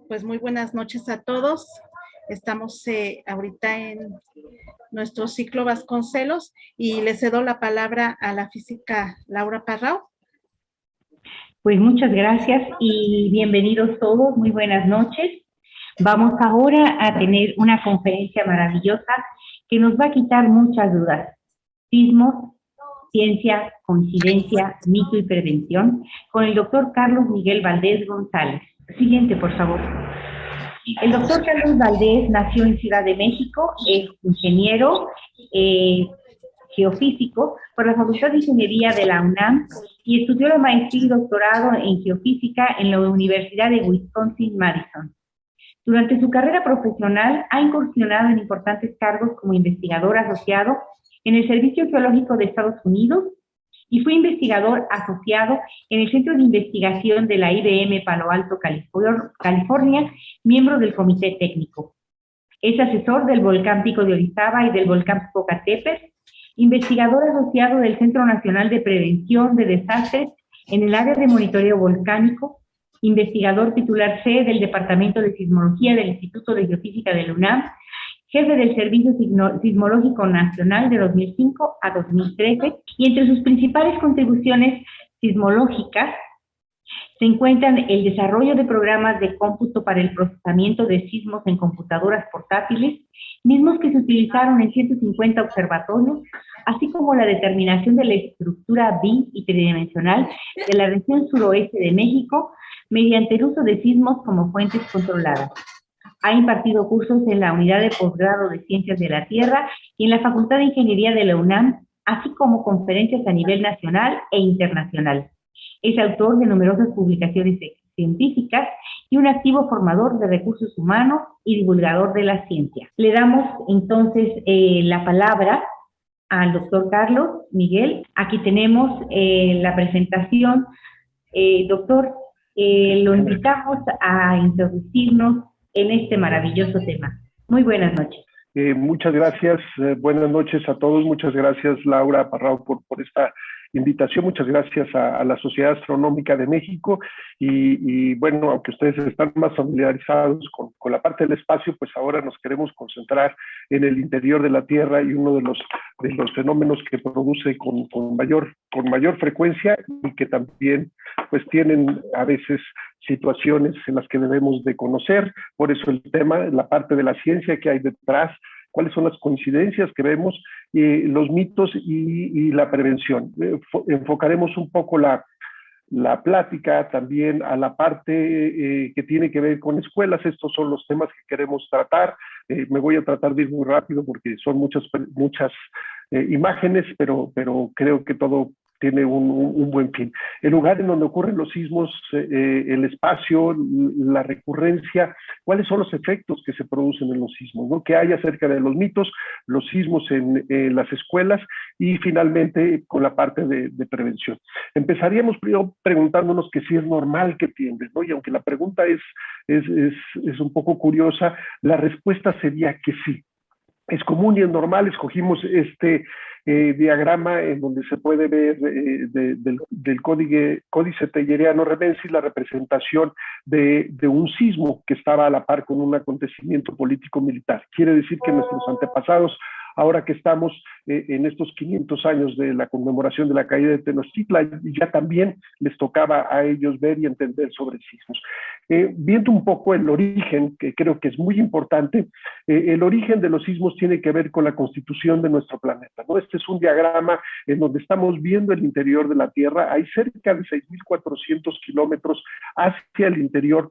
Pues muy buenas noches a todos. Estamos ahorita en nuestro ciclo Vasconcelos y le cedo la palabra a la física Laura Parrao. Pues muchas gracias y bienvenidos todos, muy buenas noches. Vamos ahora a tener una conferencia maravillosa que nos va a quitar muchas dudas. Sismos, ciencia, coincidencia, mito y prevención, con el doctor Carlos Miguel Valdés González. Siguiente, por favor. El doctor Carlos Valdés nació en Ciudad de México, es ingeniero geofísico por la Facultad de Ingeniería de la UNAM y estudió la maestría y doctorado en geofísica en la Universidad de Wisconsin-Madison. Durante su carrera profesional ha incursionado en importantes cargos como investigador asociado en el Servicio Geológico de Estados Unidos y fue investigador asociado en el Centro de Investigación de la IBM Palo Alto, California, miembro del Comité Técnico. Es asesor del volcán Pico de Orizaba y del volcán Popocatépetl, investigador asociado del Centro Nacional de Prevención de Desastres en el área de monitoreo volcánico, investigador titular C del Departamento de Sismología del Instituto de Geofísica de la UNAM, jefe del Servicio Sismológico Nacional de 2005 a 2013, y entre sus principales contribuciones sismológicas se encuentran el desarrollo de programas de cómputo para el procesamiento de sismos en computadoras portátiles, mismos que se utilizaron en 150 observatorios, así como la determinación de la estructura BIM y tridimensional de la región suroeste de México mediante el uso de sismos como fuentes controladas. Ha impartido cursos en la Unidad de Posgrado de Ciencias de la Tierra y en la Facultad de Ingeniería de la UNAM, así como conferencias a nivel nacional e internacional. Es autor de numerosas publicaciones científicas y un activo formador de recursos humanos y divulgador de la ciencia. Le damos entonces la palabra al doctor Carlos Miguel. Aquí tenemos la presentación. Doctor, lo invitamos a introducirnos en este maravilloso tema. Muy buenas noches. Muchas gracias, buenas noches a todos. Muchas gracias, Laura Parrao, por esta invitación. Muchas gracias a la Sociedad Astronómica de México y bueno, aunque ustedes están más familiarizados con la parte del espacio, pues ahora nos queremos concentrar en el interior de la Tierra y uno de los fenómenos que produce con mayor frecuencia y que también pues tienen a veces situaciones en las que debemos de conocer. Por eso el tema, la parte de la ciencia que hay detrás, cuáles son las coincidencias que vemos, los mitos y la prevención. Enfocaremos un poco la plática también a la parte que tiene que ver con escuelas. Estos son los temas que queremos tratar. Me voy a tratar de ir muy rápido porque son muchas imágenes, pero creo que todo tiene un buen fin. El lugar en donde ocurren los sismos, el espacio, la recurrencia, cuáles son los efectos que se producen en los sismos, ¿no? ¿Qué hay acerca de los mitos, los sismos en las escuelas y finalmente con la parte de prevención? Empezaríamos primero preguntándonos que si es normal que tiemblen, ¿no? Y aunque la pregunta es un poco curiosa, la respuesta sería que sí. Es común y es normal. Escogimos este diagrama en donde se puede ver del códice telleriano-remensis la representación de un sismo que estaba a la par con un acontecimiento político-militar. Quiere decir que nuestros antepasados, ahora que estamos en estos 500 años de la conmemoración de la caída de Tenochtitlan, ya también les tocaba a ellos ver y entender sobre sismos. Viendo un poco el origen, que creo que es muy importante, el origen de los sismos tiene que ver con la constitución de nuestro planeta, ¿no? Este es un diagrama en donde estamos viendo el interior de la Tierra. Hay cerca de 6.400 kilómetros hacia el interior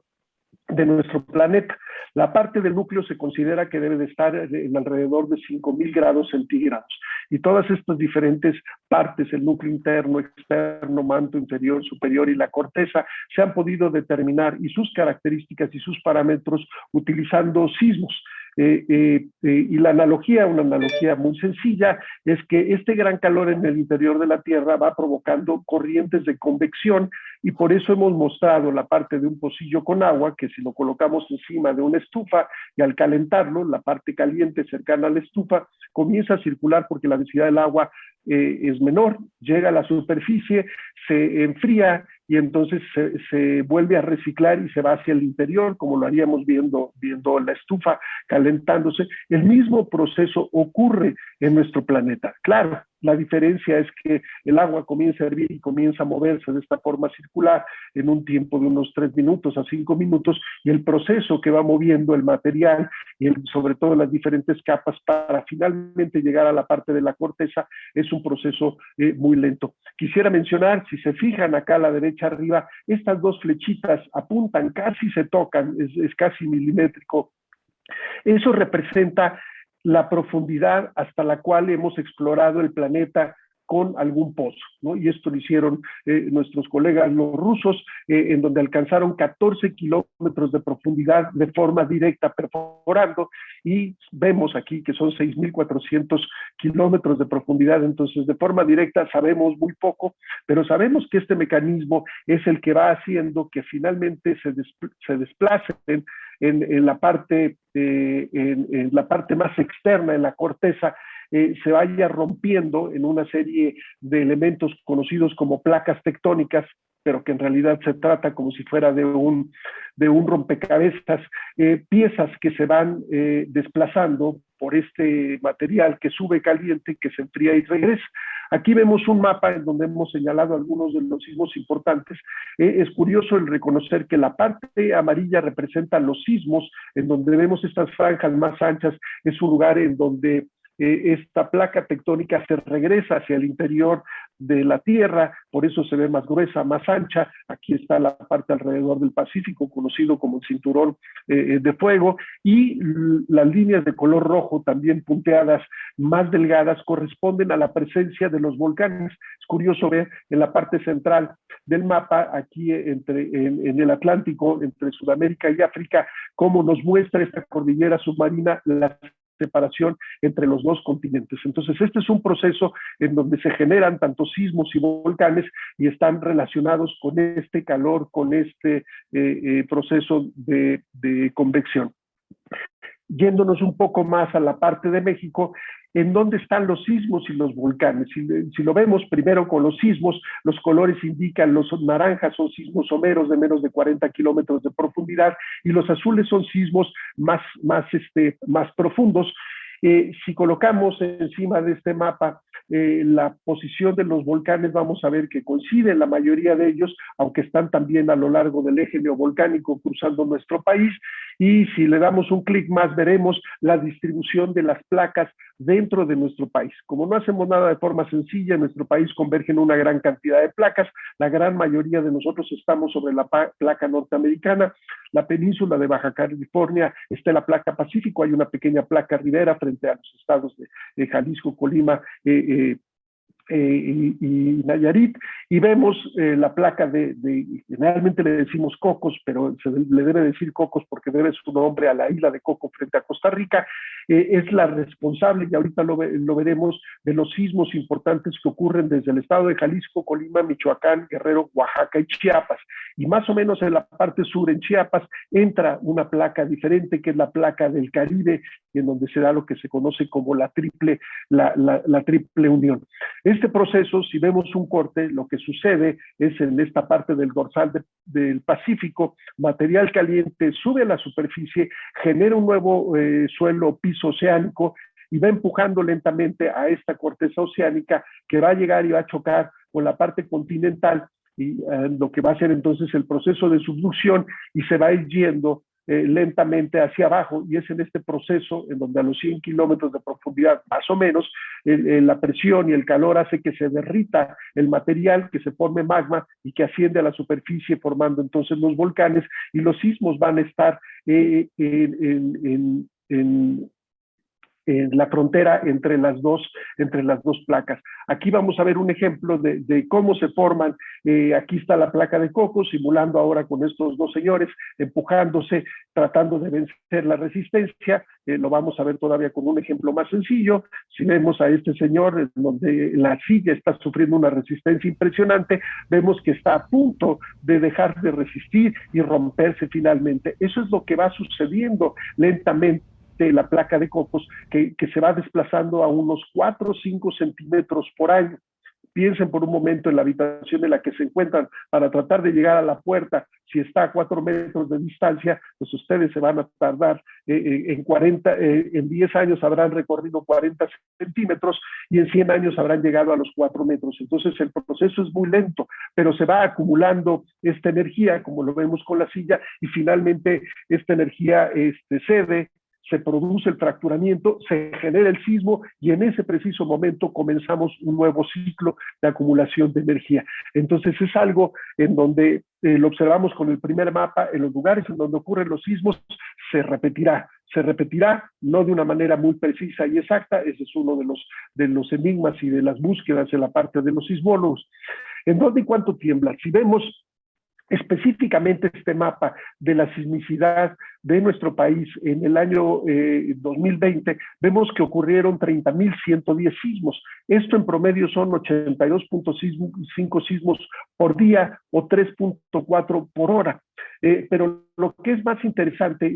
de nuestro planeta. La parte del núcleo se considera que debe de estar en alrededor de 5.000 grados centígrados. Y todas estas diferentes partes, el núcleo interno, externo, manto inferior, superior y la corteza, se han podido determinar y sus características y sus parámetros utilizando sismos. Y la analogía, una analogía muy sencilla, es que este gran calor en el interior de la Tierra va provocando corrientes de convección y por eso hemos mostrado la parte de un pocillo con agua que si lo colocamos encima de una estufa y al calentarlo, la parte caliente cercana a la estufa comienza a circular porque la densidad del agua es menor, llega a la superficie, se enfría y entonces se vuelve a reciclar y se va hacia el interior, como lo haríamos viendo la estufa calentándose. El mismo proceso ocurre en nuestro planeta. Claro, la diferencia es que el agua comienza a hervir y comienza a moverse de esta forma circular en un tiempo de unos 3 minutos a 5 minutos, y el proceso que va moviendo el material y sobre todo las diferentes capas para finalmente llegar a la parte de la corteza es un proceso muy lento. Quisiera mencionar, si se fijan acá a la derecha arriba, estas dos flechitas apuntan, casi se tocan, es casi milimétrico. Eso representa la profundidad hasta la cual hemos explorado el planeta con algún pozo, ¿no? Y esto lo hicieron nuestros colegas los rusos, en donde alcanzaron 14 kilómetros de profundidad de forma directa perforando, y vemos aquí que son 6.400 kilómetros de profundidad. Entonces, de forma directa sabemos muy poco, pero sabemos que este mecanismo es el que va haciendo que finalmente se desplacen en la parte más externa, en la corteza, se vaya rompiendo en una serie de elementos conocidos como placas tectónicas, pero que en realidad se trata como si fuera de un rompecabezas, piezas que se van desplazando por este material que sube caliente, que se enfría y regresa. Aquí vemos un mapa en donde hemos señalado algunos de los sismos importantes. Es curioso el reconocer que la parte amarilla representa los sismos, en donde vemos estas franjas más anchas. Es un lugar en donde esta placa tectónica se regresa hacia el interior de la Tierra, por eso se ve más gruesa, más ancha. Aquí está la parte alrededor del Pacífico, conocido como el cinturón de fuego, y las líneas de color rojo, también punteadas, más delgadas, corresponden a la presencia de los volcanes. Es curioso ver en la parte central del mapa, aquí en el Atlántico, entre Sudamérica y África, cómo nos muestra esta cordillera submarina la separación entre los dos continentes. Entonces, este es un proceso en donde se generan tanto sismos y volcanes, y están relacionados con este calor, con este proceso de convección. Yéndonos un poco más a la parte de México, en dónde están los sismos y los volcanes. Si lo vemos primero con los sismos, los colores indican, los naranjas son sismos someros de menos de 40 kilómetros de profundidad, y los azules son sismos más profundos. Si colocamos encima de este mapa la posición de los volcanes, vamos a ver que coinciden la mayoría de ellos, aunque están también a lo largo del eje neovolcánico cruzando nuestro país. Y si le damos un clic más, veremos la distribución de las placas dentro de nuestro país. Como no hacemos nada de forma sencilla, en nuestro país convergen una gran cantidad de placas. La gran mayoría de nosotros estamos sobre la placa norteamericana. La península de Baja California está en la placa Pacífico. Hay una pequeña placa ribera frente a los estados de Jalisco, Colima, y Nayarit, y vemos la placa generalmente le decimos Cocos, pero se le debe decir Cocos porque debe su nombre a la isla de Coco frente a Costa Rica. Es la responsable, y ahorita lo veremos, de los sismos importantes que ocurren desde el estado de Jalisco, Colima, Michoacán, Guerrero, Oaxaca y Chiapas. Y más o menos en la parte sur, en Chiapas, entra una placa diferente, que es la placa del Caribe, en donde se da lo que se conoce como la triple unión. Este proceso, si vemos un corte, lo que sucede es en esta parte del dorsal del Pacífico, material caliente sube a la superficie, genera un nuevo suelo, piso oceánico, y va empujando lentamente a esta corteza oceánica, que va a llegar y va a chocar con la parte continental, y lo que va a hacer entonces el proceso de subducción, y se va a ir yendo lentamente hacia abajo, y es en este proceso en donde a los 100 kilómetros de profundidad, más o menos, la presión y el calor hace que se derrita el material, que se forme magma y que asciende a la superficie, formando entonces los volcanes, y los sismos van a estar en la frontera entre las dos placas. Aquí vamos a ver un ejemplo de cómo se forman. Aquí está la placa de Coco, simulando ahora con estos dos señores, empujándose, tratando de vencer la resistencia. Lo vamos a ver todavía con un ejemplo más sencillo. Si vemos a este señor, donde la silla está sufriendo una resistencia impresionante, vemos que está a punto de dejar de resistir y romperse finalmente. Eso es lo que va sucediendo lentamente la placa de Cocos, que se va desplazando a unos 4 o 5 centímetros por año. piensen por un momento en la habitación en la que se encuentran para tratar de llegar a la puerta. Si está a 4 metros de distancia, pues ustedes se van a tardar en 10 años habrán recorrido 40 centímetros y en 100 años habrán llegado a los 4 metros. Entonces el proceso es muy lento, pero se va acumulando esta energía, como lo vemos con la silla, y finalmente esta energía cede, se produce el fracturamiento, se genera el sismo y en ese preciso momento comenzamos un nuevo ciclo de acumulación de energía. Entonces es algo en donde lo observamos con el primer mapa, en los lugares en donde ocurren los sismos se repetirá no de una manera muy precisa y exacta, ese es uno de los enigmas y de las búsquedas en la parte de los sismólogos. ¿En dónde y cuánto tiembla? Si vemos específicamente este mapa de la sismicidad de nuestro país en el año 2020, vemos que ocurrieron 30.110 sismos. Esto en promedio son 82.5 sismos por día o 3.4 por hora. Pero lo que es más interesante,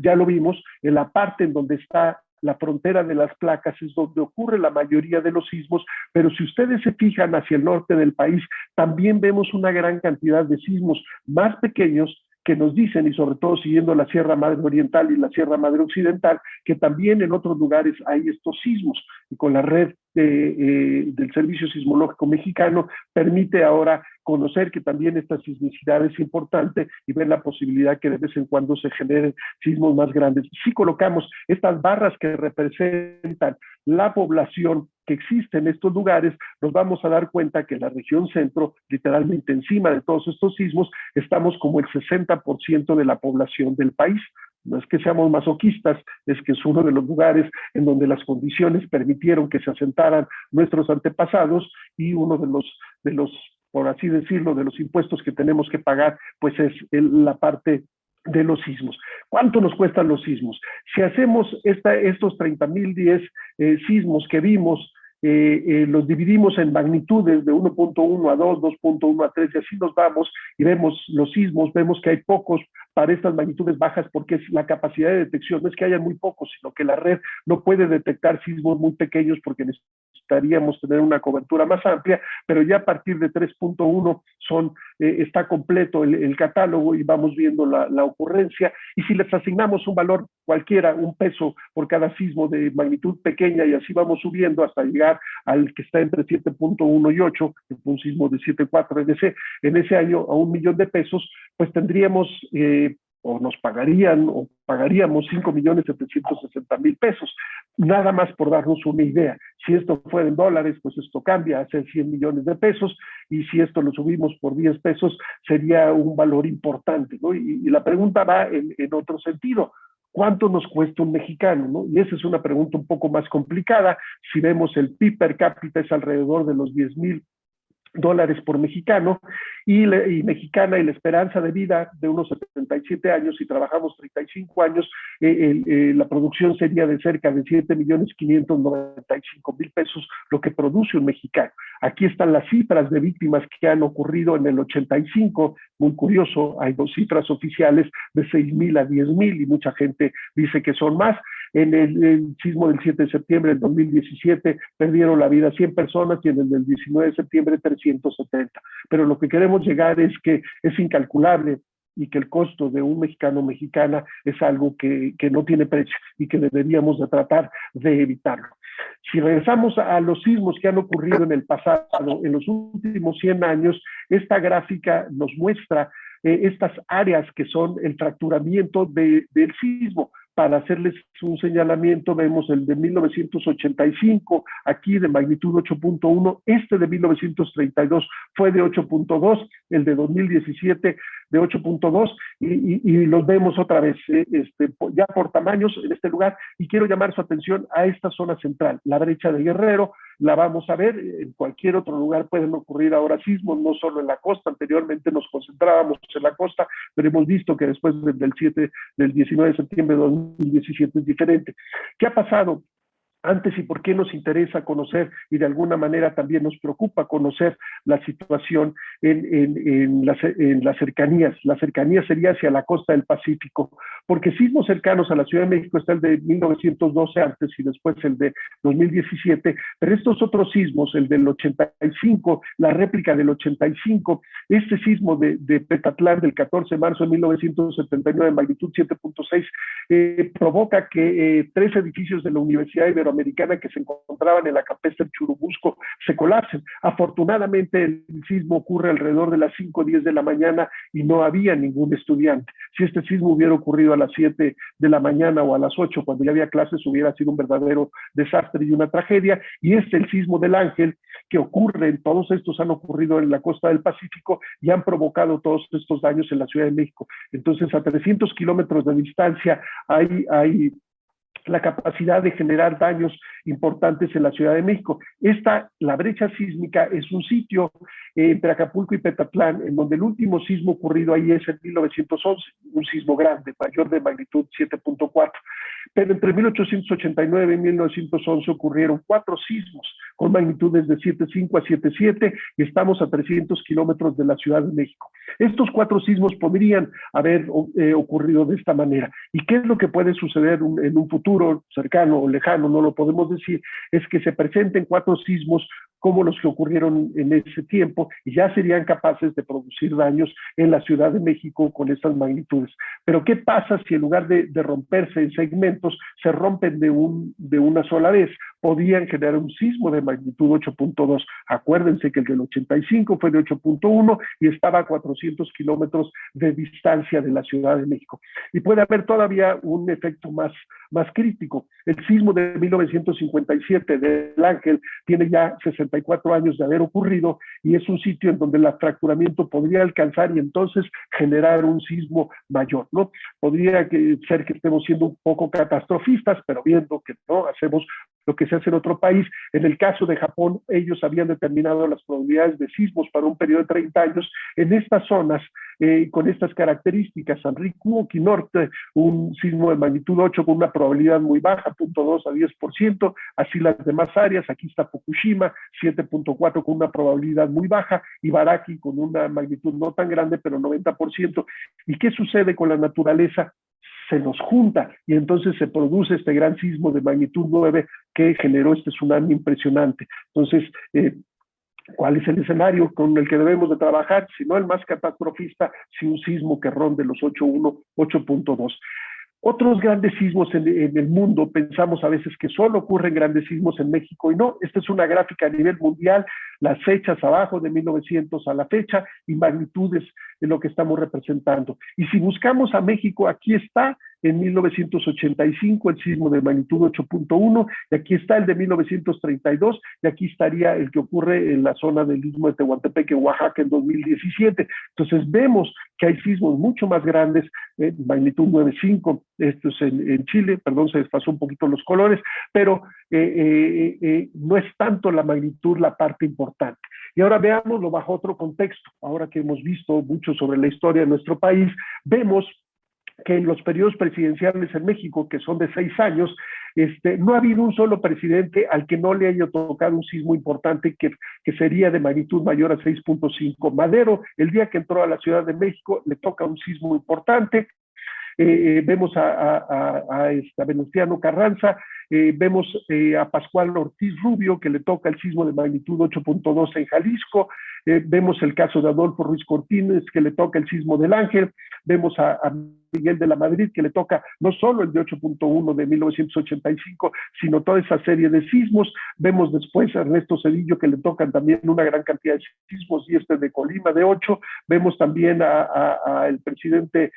ya lo vimos, en la parte en donde está la frontera de las placas es donde ocurre la mayoría de los sismos, pero si ustedes se fijan hacia el norte del país, también vemos una gran cantidad de sismos más pequeños que nos dicen, y sobre todo siguiendo la Sierra Madre Oriental y la Sierra Madre Occidental, que también en otros lugares hay estos sismos, y con la red del Servicio Sismológico Mexicano permite ahora conocer que también esta sismicidad es importante y ver la posibilidad que de vez en cuando se generen sismos más grandes. Si colocamos estas barras que representan la población que existe en estos lugares, nos vamos a dar cuenta que en la región centro, literalmente encima de todos estos sismos, estamos como el 60% de la población del país. No es que seamos masoquistas, es que es uno de los lugares en donde las condiciones permitieron que se asentaran nuestros antepasados y uno de los, por así decirlo, de los impuestos que tenemos que pagar, pues es la parte de los sismos. ¿Cuánto nos cuestan los sismos? Si hacemos estos 30.010 sismos que vimos, los dividimos en magnitudes de 1.1 a 2, 2.1 a 3 y así nos vamos y vemos los sismos, vemos que hay pocos para estas magnitudes bajas porque es la capacidad de detección, no es que haya muy pocos, sino que la red no puede detectar sismos muy pequeños porque necesitaríamos tener una cobertura más amplia, pero ya a partir de 3.1 está completo el catálogo y vamos viendo la ocurrencia, y si les asignamos un valor cualquiera, un peso por cada sismo de magnitud pequeña y así vamos subiendo hasta llegar al que está entre 7.1 y 8, un sismo de 7.4 en ese año a 1 millón de pesos, pues tendríamos o nos pagarían o pagaríamos 5.760.000 pesos, nada más por darnos una idea. Si esto fuera en dólares, pues esto cambia a ser 100 millones de pesos, y si esto lo subimos por 10 pesos, sería un valor importante, ¿no? Y la pregunta va en otro sentido. ¿Cuánto nos cuesta un mexicano, ¿no? Y esa es una pregunta un poco más complicada. Si vemos el PIB per cápita es alrededor de los $10,000 por mexicano y mexicana, y la esperanza de vida de unos 77 años, si trabajamos 35 años, la producción sería de cerca de 7.595.000 pesos, lo que produce un mexicano. Aquí están las cifras de víctimas que han ocurrido en el 85, muy curioso, hay 2 cifras oficiales de 6.000 a 10.000 y mucha gente dice que son más. En el sismo del 7 de septiembre del 2017 perdieron la vida 100 personas y en el del 19 de septiembre 370. Pero lo que queremos llegar es que es incalculable y que el costo de un mexicano o mexicana es algo que no tiene precio y que deberíamos de tratar de evitarlo. Si regresamos a los sismos que han ocurrido en el pasado, en los últimos 100 años, esta gráfica nos muestra estas áreas que son el fracturamiento del sismo. Para hacerles un señalamiento, vemos el de 1985, aquí de magnitud 8.1, este de 1932 fue de 8.2, el de 2017 de 8.2, y los vemos otra vez, ya por tamaños en este lugar, y quiero llamar su atención a esta zona central, la brecha de Guerrero, la vamos a ver, en cualquier otro lugar pueden ocurrir ahora sismos, no solo en la costa, anteriormente nos concentrábamos en la costa, pero hemos visto que después del 19 de septiembre de 2017 es diferente. ¿Qué ha pasado? antes y por qué nos interesa conocer y de alguna manera también nos preocupa conocer la situación en las cercanías. La cercanía sería hacia la costa del Pacífico, porque sismos cercanos a la Ciudad de México está el de 1912 antes y después el de 2017, pero estos otros sismos, el del 85, la réplica del 85, este sismo de Petatlán del 14 de marzo de 1979, magnitud 7.6, provoca que 3 edificios de la Universidad Iberoamericana que se encontraban en la Capesta del Churubusco se colapsen. Afortunadamente el sismo ocurre alrededor de las 5:10 de la mañana y no había ningún estudiante. Si este sismo hubiera ocurrido a las 7 de la mañana o a las 8 cuando ya había clases, hubiera sido un verdadero desastre y una tragedia. Y el sismo del Ángel, que ocurre, todos estos han ocurrido en la costa del Pacífico y han provocado todos estos daños en la Ciudad de México. Entonces, a 300 kilómetros de distancia hay la capacidad de generar daños importantes en la Ciudad de México. La brecha sísmica es un sitio entre Acapulco y Petatlán, en donde el último sismo ocurrido ahí es en 1911, un sismo grande, mayor de magnitud 7.4. Pero entre 1889 y 1911 ocurrieron 4 sismos con magnitudes de 7.5 a 7.7 y estamos a 300 kilómetros de la Ciudad de México. Estos 4 sismos podrían haber ocurrido de esta manera. ¿Y qué es lo que puede suceder en un futuro cercano o lejano? No lo podemos decir. Es que se presenten 4 sismos como los que ocurrieron en ese tiempo y ya serían capaces de producir daños en la Ciudad de México con estas magnitudes. Pero ¿qué pasa si en lugar de romperse en segmentos, se rompen de una sola vez? Podían generar un sismo de magnitud 8.2. Acuérdense que el del 85 fue de 8.1 y estaba a 400 kilómetros de distancia de la Ciudad de México. Y puede haber todavía un efecto más crítico. El sismo de 1957 del Ángel tiene ya 64 años de haber ocurrido y es un sitio en donde el fracturamiento podría alcanzar y entonces generar un sismo mayor, ¿no? Podría ser que estemos siendo un poco catastrofistas, pero viendo que no hacemos lo que se hace en otro país. En el caso de Japón, ellos habían determinado las probabilidades de sismos para un periodo de 30 años en estas zonas, con estas características. Sanriku, Okinorte, un sismo de magnitud 8 con una probabilidad muy baja, 0.2 a 10%, así las demás áreas. Aquí está Fukushima, 7.4 con una probabilidad muy baja, Ibaraki con una magnitud no tan grande, pero 90%. ¿Y qué sucede con la naturaleza? Se nos junta y entonces se produce este gran sismo de magnitud 9 que generó este tsunami impresionante. Entonces, ¿cuál es el escenario con el que debemos de trabajar? Si no el más catastrofista, si un sismo que ronde los 8.1, 8.2. Otros grandes sismos en el mundo, pensamos a veces que solo ocurren grandes sismos en México y no, esta es una gráfica a nivel mundial, las fechas abajo de 1900 a la fecha y magnitudes de lo que estamos representando. Y si buscamos a México, aquí está en 1985 el sismo de magnitud 8.1 y aquí está el de 1932 y aquí estaría el que ocurre en la zona del Istmo de Tehuantepec en Oaxaca en 2017. Entonces vemos que hay sismos mucho más grandes, magnitud 9.5, esto es en Chile, perdón, se desfasó un poquito los colores, pero no es tanto la magnitud la parte importante. Y ahora veámoslo bajo otro contexto. Ahora que hemos visto mucho sobre la historia de nuestro país, vemos que en los periodos presidenciales en México, que son de 6 años, no ha habido un solo presidente al que no le haya tocado un sismo importante que sería de magnitud mayor a 6.5. Madero, el día que entró a la Ciudad de México, le toca un sismo importante. Vemos a Venustiano Carranza, vemos a Pascual Ortiz Rubio, que le toca el sismo de magnitud 8.2 en Jalisco, vemos el caso de Adolfo Ruiz Cortines, que le toca el sismo del Ángel, vemos a Miguel de la Madrid, que le toca no solo el de 8.1 de 1985, sino toda esa serie de sismos. Vemos después a Ernesto Zedillo, que le tocan también una gran cantidad de sismos, y de Colima de 8. Vemos también al presidente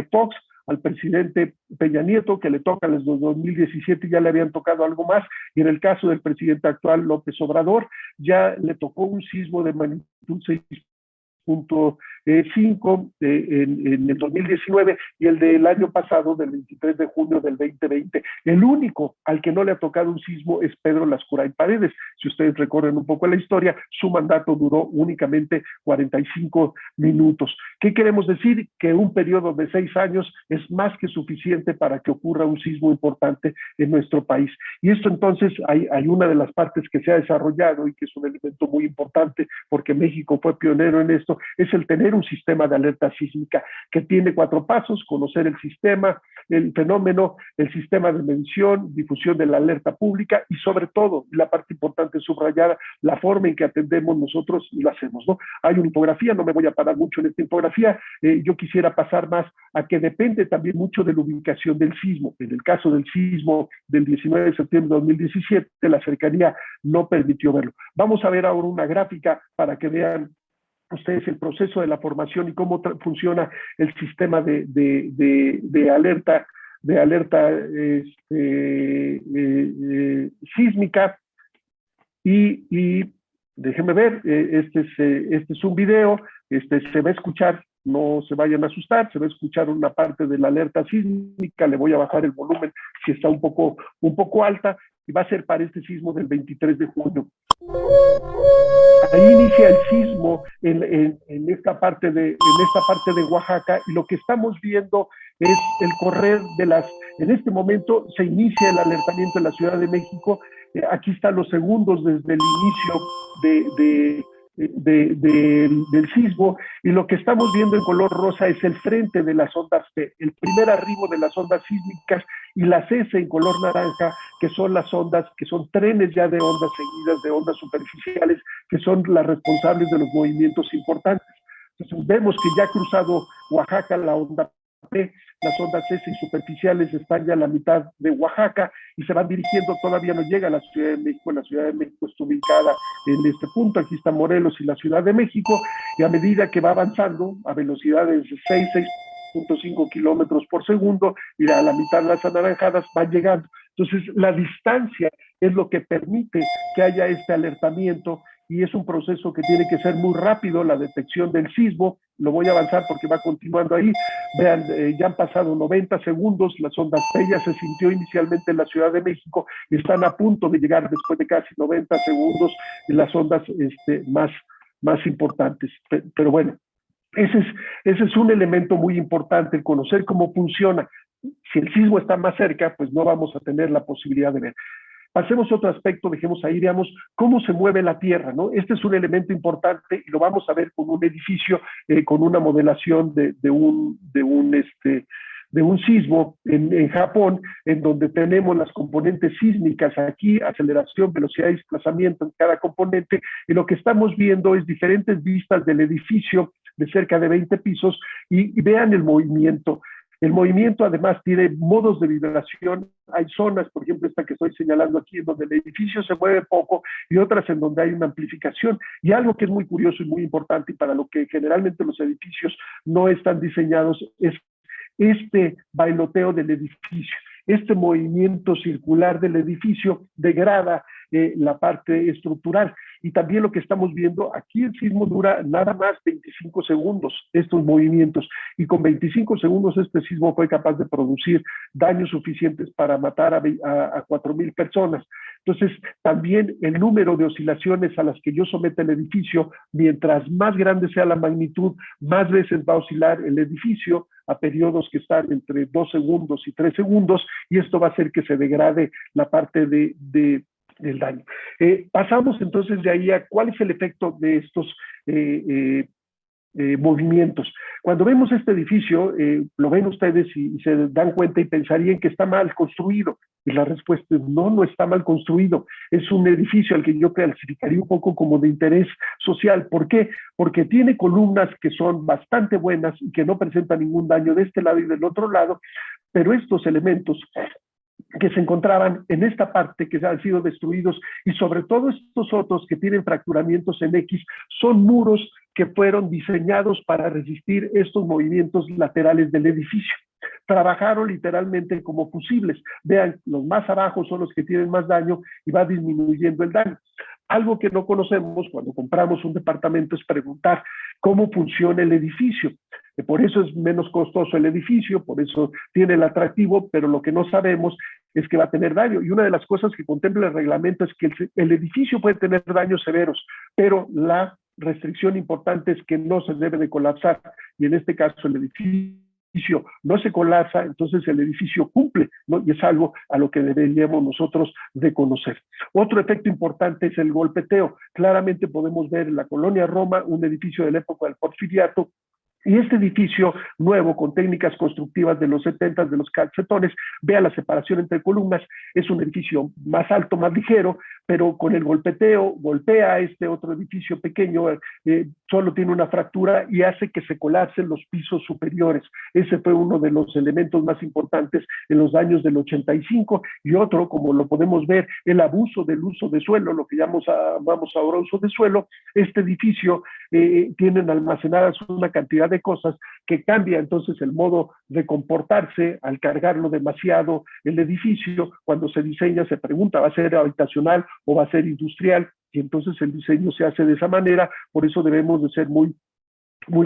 Fox, al presidente Peña Nieto, que le toca desde 2017, ya le habían tocado algo más, y en el caso del presidente actual, López Obrador, ya le tocó un sismo de magnitud 6.7 5 en el 2019 y el del año pasado, del 23 de junio del 2020. El único al que no le ha tocado un sismo es Pedro Lascurain Paredes. Si ustedes recorren un poco la historia, su mandato duró únicamente 45 minutos. ¿Qué queremos decir? Que un periodo de 6 años es más que suficiente para que ocurra un sismo importante en nuestro país. Y esto entonces hay una de las partes que se ha desarrollado y que es un elemento muy importante porque México fue pionero en esto, es el tener un sistema de alerta sísmica que tiene 4 pasos: conocer el sistema, el fenómeno, el sistema de medición, difusión de la alerta pública y sobre todo, la parte importante subrayada, la forma en que atendemos nosotros y lo hacemos, ¿no? Hay una infografía, no me voy a parar mucho en esta infografía, yo quisiera pasar más a que depende también mucho de la ubicación del sismo. En el caso del sismo del 19 de septiembre de 2017, la cercanía no permitió verlo. Vamos a ver ahora una gráfica para que vean ustedes el proceso de la formación y cómo funciona el sistema de alerta sísmica. Y déjenme ver, este es un video, se va a escuchar, no se vayan a asustar, se va a escuchar una parte de la alerta sísmica, le voy a bajar el volumen si está un poco alta, y va a ser para este sismo del 23 de junio. Ahí inicia el sismo en esta parte de Oaxaca, y lo que estamos viendo es el correr de las... En este momento se inicia el alertamiento en la Ciudad de México. Aquí están los segundos desde el inicio del sismo, y lo que estamos viendo en color rosa es el frente de las ondas P, el primer arribo de las ondas sísmicas, y las S en color naranja, que son las ondas, que son trenes ya de ondas seguidas, de ondas superficiales, que son las responsables de los movimientos importantes. Entonces vemos que ya ha cruzado Oaxaca la onda P, las ondas S y superficiales están ya a la mitad de Oaxaca y se van dirigiendo, todavía no llega a la Ciudad de México. La Ciudad de México está ubicada en este punto, aquí está Morelos y la Ciudad de México, y a medida que va avanzando a velocidades de 6.5 kilómetros por segundo, y a la mitad las anaranjadas van llegando. Entonces la distancia es lo que permite que haya este alertamiento, y es un proceso que tiene que ser muy rápido, la detección del sismo. Lo voy a avanzar porque va continuando ahí. Vean, ya han pasado 90 segundos, las ondas P ya se sintió inicialmente en la Ciudad de México, y están a punto de llegar después de casi 90 segundos en las ondas más importantes. Pero bueno, ese es un elemento muy importante, el conocer cómo funciona. Si el sismo está más cerca, pues no vamos a tener la posibilidad de ver. Pasemos a otro aspecto, dejemos ahí, veamos cómo se mueve la Tierra, ¿no? Este es un elemento importante y lo vamos a ver con un edificio, con una modelación de un sismo en Japón, en donde tenemos las componentes sísmicas aquí, aceleración, velocidad y desplazamiento en cada componente, y lo que estamos viendo es diferentes vistas del edificio de cerca de 20 pisos, y vean el movimiento. El movimiento además tiene modos de vibración. Hay zonas, por ejemplo esta que estoy señalando aquí, en donde el edificio se mueve poco, y otras en donde hay una amplificación. Y algo que es muy curioso y muy importante, y para lo que generalmente los edificios no están diseñados, es este bailoteo del edificio. Este movimiento circular del edificio degrada la parte estructural. Y también lo que estamos viendo aquí, el sismo dura nada más 25 segundos, estos movimientos, y con 25 segundos este sismo fue capaz de producir daños suficientes para matar a 4,000 personas. Entonces, también el número de oscilaciones a las que yo someto el edificio, mientras más grande sea la magnitud, más veces va a oscilar el edificio a periodos que están entre 2 segundos y 3 segundos, y esto va a hacer que se degrade la parte del daño. Pasamos entonces de ahí a cuál es el efecto de estos movimientos. Cuando vemos este edificio, lo ven ustedes y se dan cuenta y pensarían que está mal construido. Y la respuesta es no está mal construido. Es un edificio al que yo clasificaría un poco como de interés social. ¿Por qué? Porque tiene columnas que son bastante buenas y que no presentan ningún daño de este lado y del otro lado, pero estos elementos que se encontraban en esta parte que han sido destruidos, y sobre todo estos otros que tienen fracturamientos en X, son muros que fueron diseñados para resistir estos movimientos laterales del edificio. Trabajaron literalmente como fusibles. Vean, los más abajo son los que tienen más daño y va disminuyendo el daño. Algo que no conocemos cuando compramos un departamento es preguntar cómo funciona el edificio. Por eso es menos costoso el edificio, por eso tiene el atractivo, pero lo que no sabemos es que va a tener daño. Y una de las cosas que contempla el reglamento es que el edificio puede tener daños severos, pero la restricción importante es que no se debe de colapsar. Y en este caso el edificio no se colapsa, entonces el edificio cumple, ¿no? Y es algo a lo que deberíamos nosotros de conocer. Otro efecto importante es el golpeteo. Claramente podemos ver en la colonia Roma un edificio de la época del Porfiriato, y este edificio nuevo, con técnicas constructivas de los 70, de los calcetones, vea la separación entre columnas, es un edificio más alto, más ligero, pero con el golpeteo, golpea a este otro edificio pequeño, solo tiene una fractura y hace que se colapsen los pisos superiores. Ese fue uno de los elementos más importantes en los años del 85, y otro, como lo podemos ver, el abuso del uso de suelo, lo que llamamos ahora uso de suelo. Este edificio tienen almacenadas una cantidad de cosas que cambia entonces el modo de comportarse al cargarlo demasiado el edificio. Cuando se diseña se pregunta, ¿va a ser habitacional o va a ser industrial? Y entonces el diseño se hace de esa manera. Por eso debemos de ser muy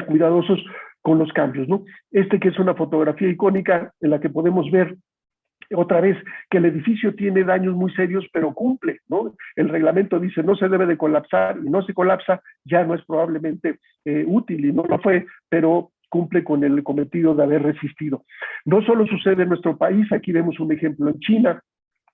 cuidadosos con los cambios, ¿no? Que es una fotografía icónica en la que podemos ver otra vez que el edificio tiene daños muy serios, pero cumple, ¿no? El reglamento dice no se debe de colapsar, y no se colapsa, ya no es probablemente útil, y no lo fue, pero cumple con el cometido de haber resistido. No solo sucede en nuestro país, aquí vemos un ejemplo en China,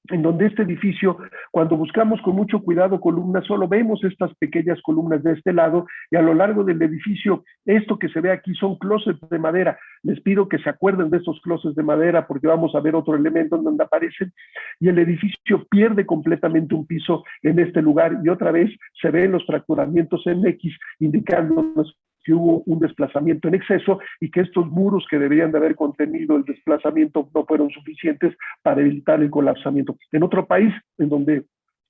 en donde este edificio, cuando buscamos con mucho cuidado columnas, solo vemos estas pequeñas columnas de este lado, y a lo largo del edificio, esto que se ve aquí son closets de madera. Les pido que se acuerden de estos closets de madera, porque vamos a ver otro elemento en donde aparecen, y el edificio pierde completamente un piso en este lugar, y otra vez se ven los fracturamientos en X, indicándonos que hubo un desplazamiento en exceso y que estos muros que deberían de haber contenido el desplazamiento no fueron suficientes para evitar el colapsamiento. En otro país, en donde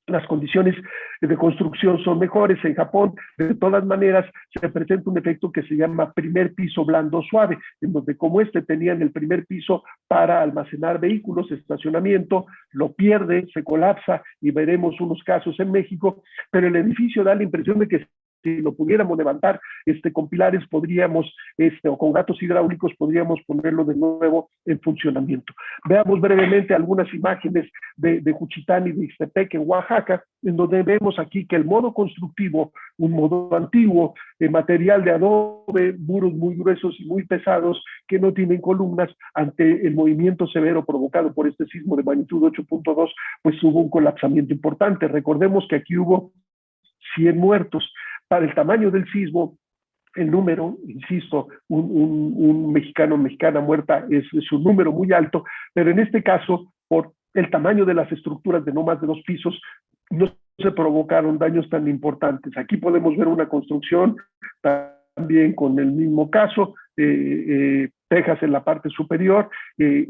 las condiciones de construcción son mejores, en Japón, de todas maneras, se presenta un efecto que se llama primer piso blando suave, en donde como tenían el primer piso para almacenar vehículos, estacionamiento, lo pierde, se colapsa, y veremos unos casos en México, pero el edificio da la impresión de que si lo pudiéramos levantar con pilares, podríamos, o con gatos hidráulicos, podríamos ponerlo de nuevo en funcionamiento. Veamos brevemente algunas imágenes de Juchitán y de Ixtepec, en Oaxaca, en donde vemos aquí que el modo constructivo, un modo antiguo, material de adobe, muros muy gruesos y muy pesados que no tienen columnas, ante el movimiento severo provocado por este sismo de magnitud 8.2, pues hubo un colapsamiento importante. Recordemos que aquí hubo 100 muertos. Para el tamaño del sismo, el número, insisto, un mexicano o mexicana muerta es un número muy alto, pero en este caso, por el tamaño de las estructuras de no más de 2 pisos, no se provocaron daños tan importantes. Aquí podemos ver una construcción también con el mismo caso, tejas en la parte superior,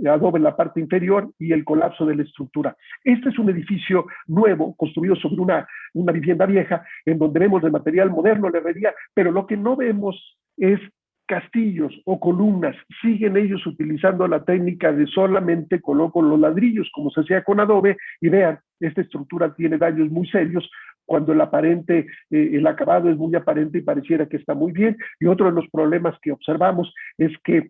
adobe en la parte inferior, y el colapso de la estructura. Este es un edificio nuevo, construido sobre una vivienda vieja, en donde vemos de material moderno, la herrería, pero lo que no vemos es castillos o columnas. Siguen ellos utilizando la técnica de solamente coloco los ladrillos, como se hacía con adobe, y vean, esta estructura tiene daños muy serios, cuando el acabado es muy aparente y pareciera que está muy bien. Y otro de los problemas que observamos es que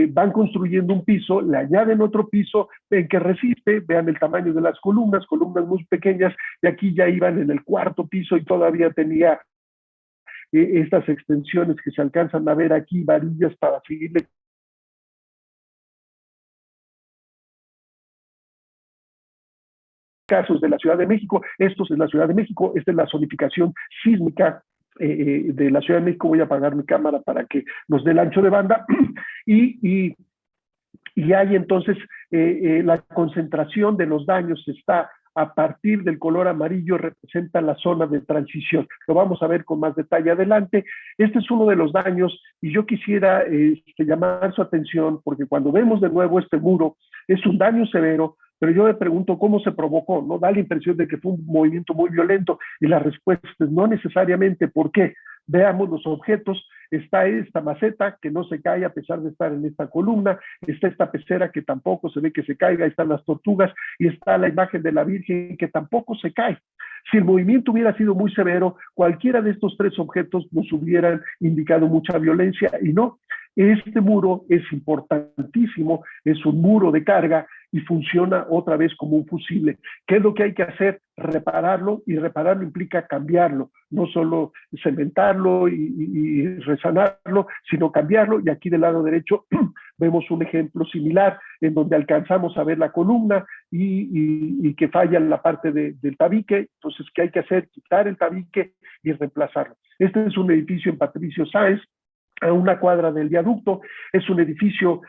van construyendo un piso, le añaden otro piso, ven que resiste, vean el tamaño de las columnas muy pequeñas, y aquí ya iban en el 4º piso y todavía tenía estas extensiones que se alcanzan a ver aquí, varillas para seguirle. Casos de la Ciudad de México, estos es la Ciudad de México, esta es la zonificación sísmica de la Ciudad de México. Voy a apagar mi cámara para que nos dé el ancho de banda, y hay entonces la concentración de los daños está a partir del color amarillo, representa la zona de transición. Lo vamos a ver con más detalle adelante. Este es uno de los daños, y yo quisiera llamar su atención, porque cuando vemos de nuevo este muro, es un daño severo, pero yo me pregunto cómo se provocó, ¿no? Da la impresión de que fue un movimiento muy violento, y la respuesta es no necesariamente. ¿Por qué? Veamos los objetos. Está esta maceta que no se cae a pesar de estar en esta columna, está esta pecera que tampoco se ve que se caiga, están las tortugas, y está la imagen de la Virgen que tampoco se cae. Si el movimiento hubiera sido muy severo, cualquiera de estos tres objetos nos hubieran indicado mucha violencia, y no. Este muro es importantísimo, es un muro de carga y funciona otra vez como un fusible. ¿Qué es lo que hay que hacer? Repararlo, y repararlo implica cambiarlo, no solo cementarlo y resanarlo, sino cambiarlo. Y aquí del lado derecho vemos un ejemplo similar en donde alcanzamos a ver la columna y que falla en la parte del tabique. Entonces, ¿qué hay que hacer? Quitar el tabique y reemplazarlo. Este es un edificio en Patricio Sáenz, a una cuadra del viaducto. Es un edificio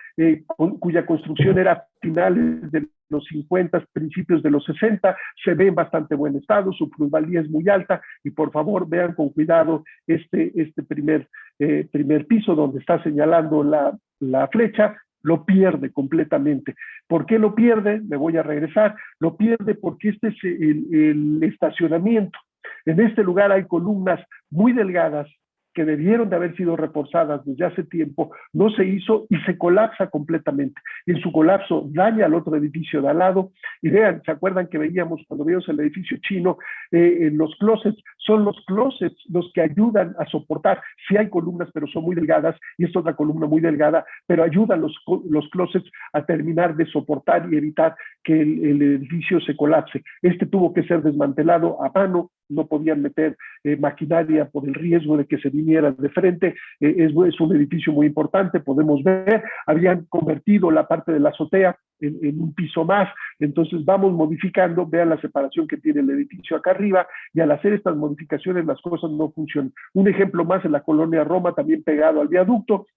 cuya construcción era a finales de los 50, principios de los 60, se ve en bastante buen estado, su plusvalía es muy alta, y por favor vean con cuidado este primer piso donde está señalando la flecha. Lo pierde completamente. ¿Por qué lo pierde? Me voy a regresar. Lo pierde porque este es el estacionamiento. En este lugar hay columnas muy delgadas que debieron de haber sido reforzadas desde hace tiempo, no se hizo y se colapsa completamente. Y en su colapso daña al otro edificio de al lado. Y vean, ¿se acuerdan que veíamos cuando veíamos el edificio chino? Los closets, son los closets los que ayudan a soportar. Sí hay columnas, pero son muy delgadas, y esta es otra columna muy delgada, pero ayudan los closets a terminar de soportar y evitar que el edificio se colapse. Este tuvo que ser desmantelado a mano, no podían meter maquinaria por el riesgo de que se viniera de frente. Es un edificio muy importante, podemos ver, habían convertido la parte de la azotea en un piso más, entonces vamos modificando, vean la separación que tiene el edificio acá arriba, y al hacer estas modificaciones las cosas no funcionan. Un ejemplo más en la colonia Roma, también pegado al viaducto,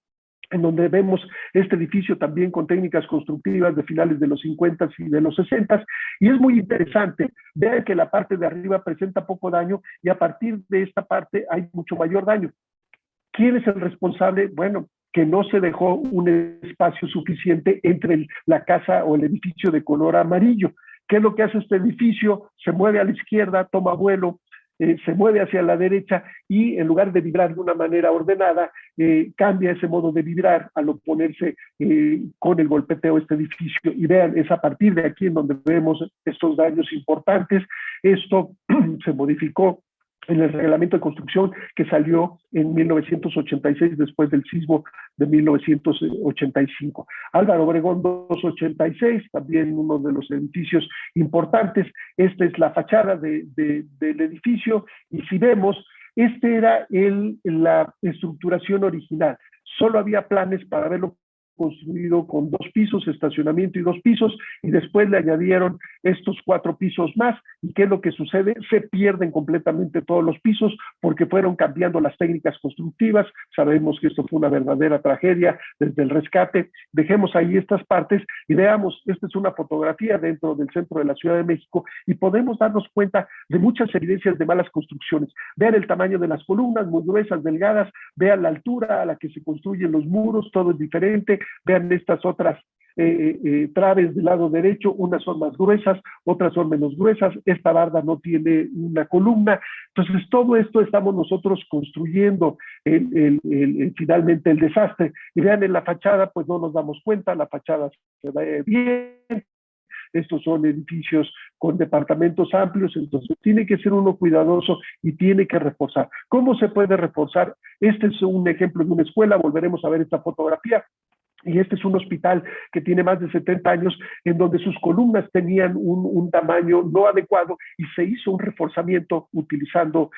en donde vemos este edificio también con técnicas constructivas de finales de los 50 y de los 60, y es muy interesante. Vean que la parte de arriba presenta poco daño, y a partir de esta parte hay mucho mayor daño. ¿Quién es el responsable? Bueno, que no se dejó un espacio suficiente entre la casa o el edificio de color amarillo. ¿Qué es lo que hace este edificio? Se mueve a la izquierda, toma vuelo, se mueve hacia la derecha, y en lugar de vibrar de una manera ordenada, cambia ese modo de vibrar al oponerse con el golpeteo este edificio. Y vean, es a partir de aquí en donde vemos estos daños importantes. Esto se modificó en el reglamento de construcción que salió en 1986, después del sismo de 1985. Álvaro Obregón 286, también uno de los edificios importantes. Esta es la fachada del edificio, y si vemos, era la estructuración original. Solo había planes para verlo construido con 2 pisos, estacionamiento y 2 pisos, y después le añadieron estos 4 pisos más. ¿Y qué es lo que sucede? Se pierden completamente todos los pisos porque fueron cambiando las técnicas constructivas. Sabemos que esto fue una verdadera tragedia desde el rescate. Dejemos ahí estas partes y veamos, esta es una fotografía dentro del centro de la Ciudad de México, y podemos darnos cuenta de muchas evidencias de malas construcciones. Vean el tamaño de las columnas, muy gruesas, delgadas. Vean la altura a la que se construyen los muros, todo es diferente. Vean estas otras traves del lado derecho, unas son más gruesas, otras son menos gruesas. Esta barda no tiene una columna. Entonces, todo esto estamos nosotros construyendo finalmente el desastre. Y vean en la fachada, pues no nos damos cuenta, la fachada se ve bien. Estos son edificios con departamentos amplios, entonces tiene que ser uno cuidadoso y tiene que reforzar. ¿Cómo se puede reforzar? Este es un ejemplo de una escuela, volveremos a ver esta fotografía. Y este es un hospital que tiene más de 70 años, en donde sus columnas tenían un tamaño no adecuado, y se hizo un reforzamiento utilizando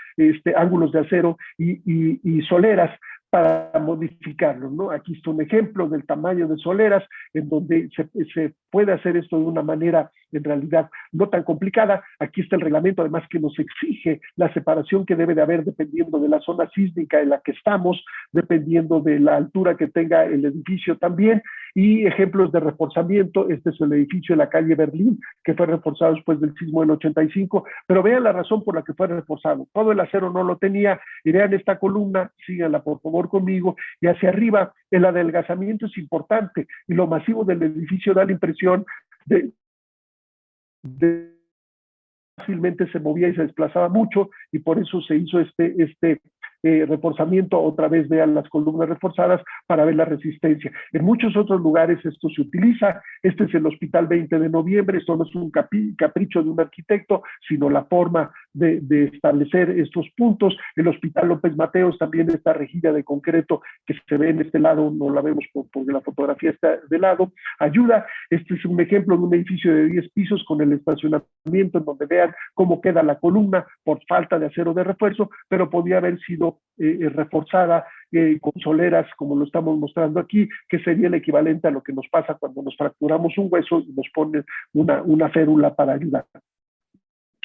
ángulos de acero y soleras para modificarlo, ¿no? Aquí está un ejemplo del tamaño de soleras, en donde se puede hacer esto de una manera, en realidad, no tan complicada. Aquí está el reglamento, además, que nos exige la separación que debe de haber dependiendo de la zona sísmica en la que estamos, dependiendo de la altura que tenga el edificio también. Y ejemplos de reforzamiento: este es el edificio de la calle Berlín, que fue reforzado después del sismo del 85, pero vean la razón por la que fue reforzado. Todo el acero no lo tenía, y vean esta columna, síganla por favor conmigo, y hacia arriba el adelgazamiento es importante, y lo masivo del edificio da la impresión de fácilmente se movía y se desplazaba mucho, y por eso se hizo este reforzamiento, otra vez vean las columnas reforzadas para ver la resistencia. En muchos otros lugares esto se utiliza. Este es el Hospital 20 de Noviembre, esto no es un capricho de un arquitecto, sino la forma de establecer estos puntos. El Hospital López Mateos, también esta rejilla de concreto que se ve en este lado, no la vemos porque la fotografía está de lado, ayuda. Este es un ejemplo de un edificio de 10 pisos con el estacionamiento, en donde vean cómo queda la columna por falta de acero de refuerzo, pero podía haber sido reforzada con soleras, como lo estamos mostrando aquí, que sería el equivalente a lo que nos pasa cuando nos fracturamos un hueso y nos ponen una férula para ayudar.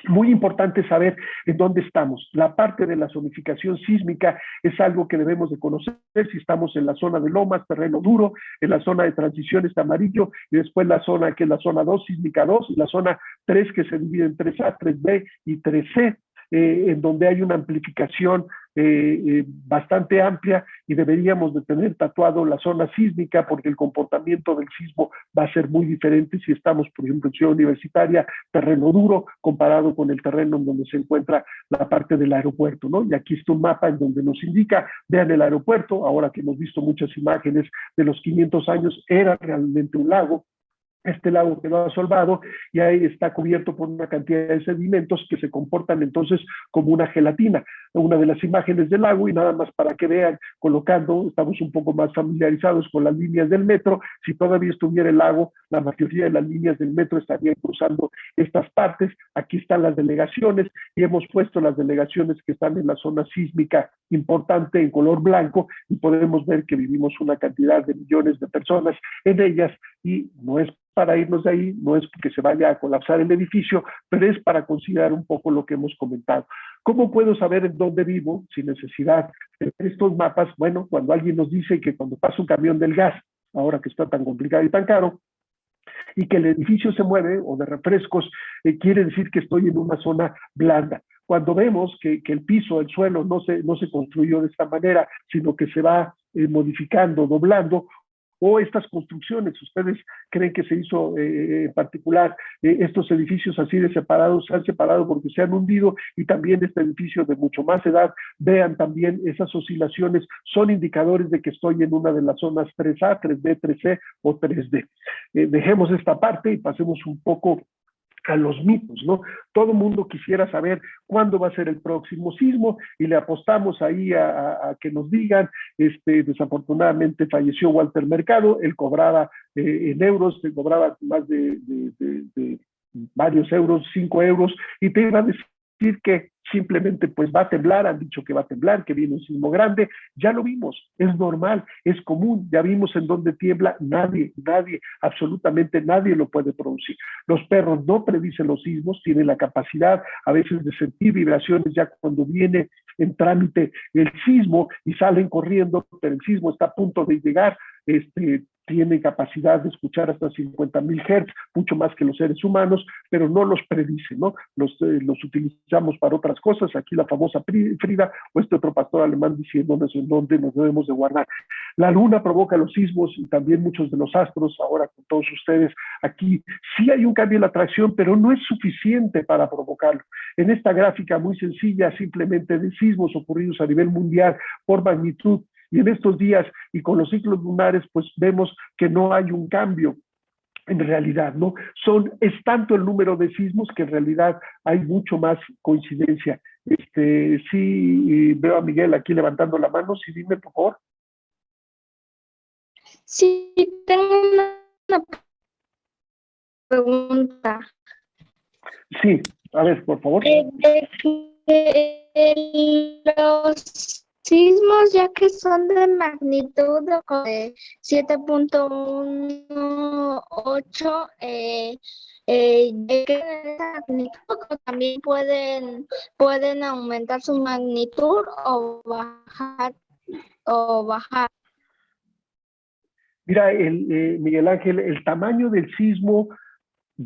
Muy importante saber en dónde estamos. La parte de la zonificación sísmica es algo que debemos de conocer. Si estamos en la zona de lomas, terreno duro, en la zona de transición está amarillo, y después la zona que es la zona 2, sísmica 2, y la zona 3 que se divide en 3A, 3B y 3C, en donde hay una amplificación bastante amplia, y deberíamos de tener tatuado la zona sísmica, porque el comportamiento del sismo va a ser muy diferente si estamos, por ejemplo, en Ciudad Universitaria, terreno duro, comparado con el terreno en donde se encuentra la parte del aeropuerto, ¿no? Y aquí está un mapa en donde nos indica, vean el aeropuerto, ahora que hemos visto muchas imágenes de los 500 años, era realmente un lago. Este lago quedó asolvado y ahí está cubierto por una cantidad de sedimentos que se comportan entonces como una gelatina. Una de las imágenes del lago, y nada más para que vean, colocando, estamos un poco más familiarizados con las líneas del metro. Si todavía estuviera el lago, la mayoría de las líneas del metro estarían cruzando estas partes. Aquí están las delegaciones, y hemos puesto las delegaciones que están en la zona sísmica importante en color blanco, y podemos ver que vivimos una cantidad de millones de personas en ellas, y no es para irnos de ahí, no es porque se vaya a colapsar el edificio, pero es para considerar un poco lo que hemos comentado. ¿Cómo puedo saber en dónde vivo sin necesidad de estos mapas? Bueno, cuando alguien nos dice que cuando pasa un camión del gas, ahora que está tan complicado y tan caro, y que el edificio se mueve, o de refrescos, quiere decir que estoy en una zona blanda. Cuando vemos que el piso, el suelo, no se construyó de esta manera, sino que se va modificando, doblando, o estas construcciones, ¿ustedes creen que se hizo en particular estos edificios así de separados, se han separado porque se han hundido? Y también este edificio de mucho más edad, vean también esas oscilaciones, son indicadores de que estoy en una de las zonas 3A, 3B, 3C o 3D. Dejemos esta parte y pasemos un poco a los mitos, ¿no? Todo el mundo quisiera saber cuándo va a ser el próximo sismo, y le apostamos ahí a que nos digan. Desafortunadamente falleció Walter Mercado, él cobraba en euros, se cobraba más de varios euros, 5 euros, y te iba a decir que simplemente pues va a temblar, han dicho que va a temblar, que viene un sismo grande, ya lo vimos, es normal, es común, ya vimos en dónde tiembla, nadie, absolutamente nadie lo puede producir. Los perros no predicen los sismos, tienen la capacidad a veces de sentir vibraciones ya cuando viene en trámite el sismo y salen corriendo, pero el sismo está a punto de llegar. Tiene capacidad de escuchar hasta 50,000 Hz, mucho más que los seres humanos, pero no los predice, ¿no? Los utilizamos para otras cosas, aquí la famosa Frida, o este otro pastor alemán diciéndonos en dónde nos debemos de guardar. La luna provoca los sismos, y también muchos de los astros, ahora con todos ustedes aquí. Sí hay un cambio en la atracción, pero no es suficiente para provocarlo. En esta gráfica muy sencilla, simplemente de sismos ocurridos a nivel mundial por magnitud, y en estos días y con los ciclos lunares, pues vemos que no hay un cambio en realidad, ¿no? Es tanto el número de sismos que en realidad hay mucho más coincidencia. Sí, veo a Miguel aquí levantando la mano, sí, dime por favor. Sí, tengo una pregunta. Sí, a ver, por favor. Los sismos, ya que son de magnitud de 7.18, también pueden aumentar su magnitud o bajar. Mira, Miguel Ángel, el tamaño del sismo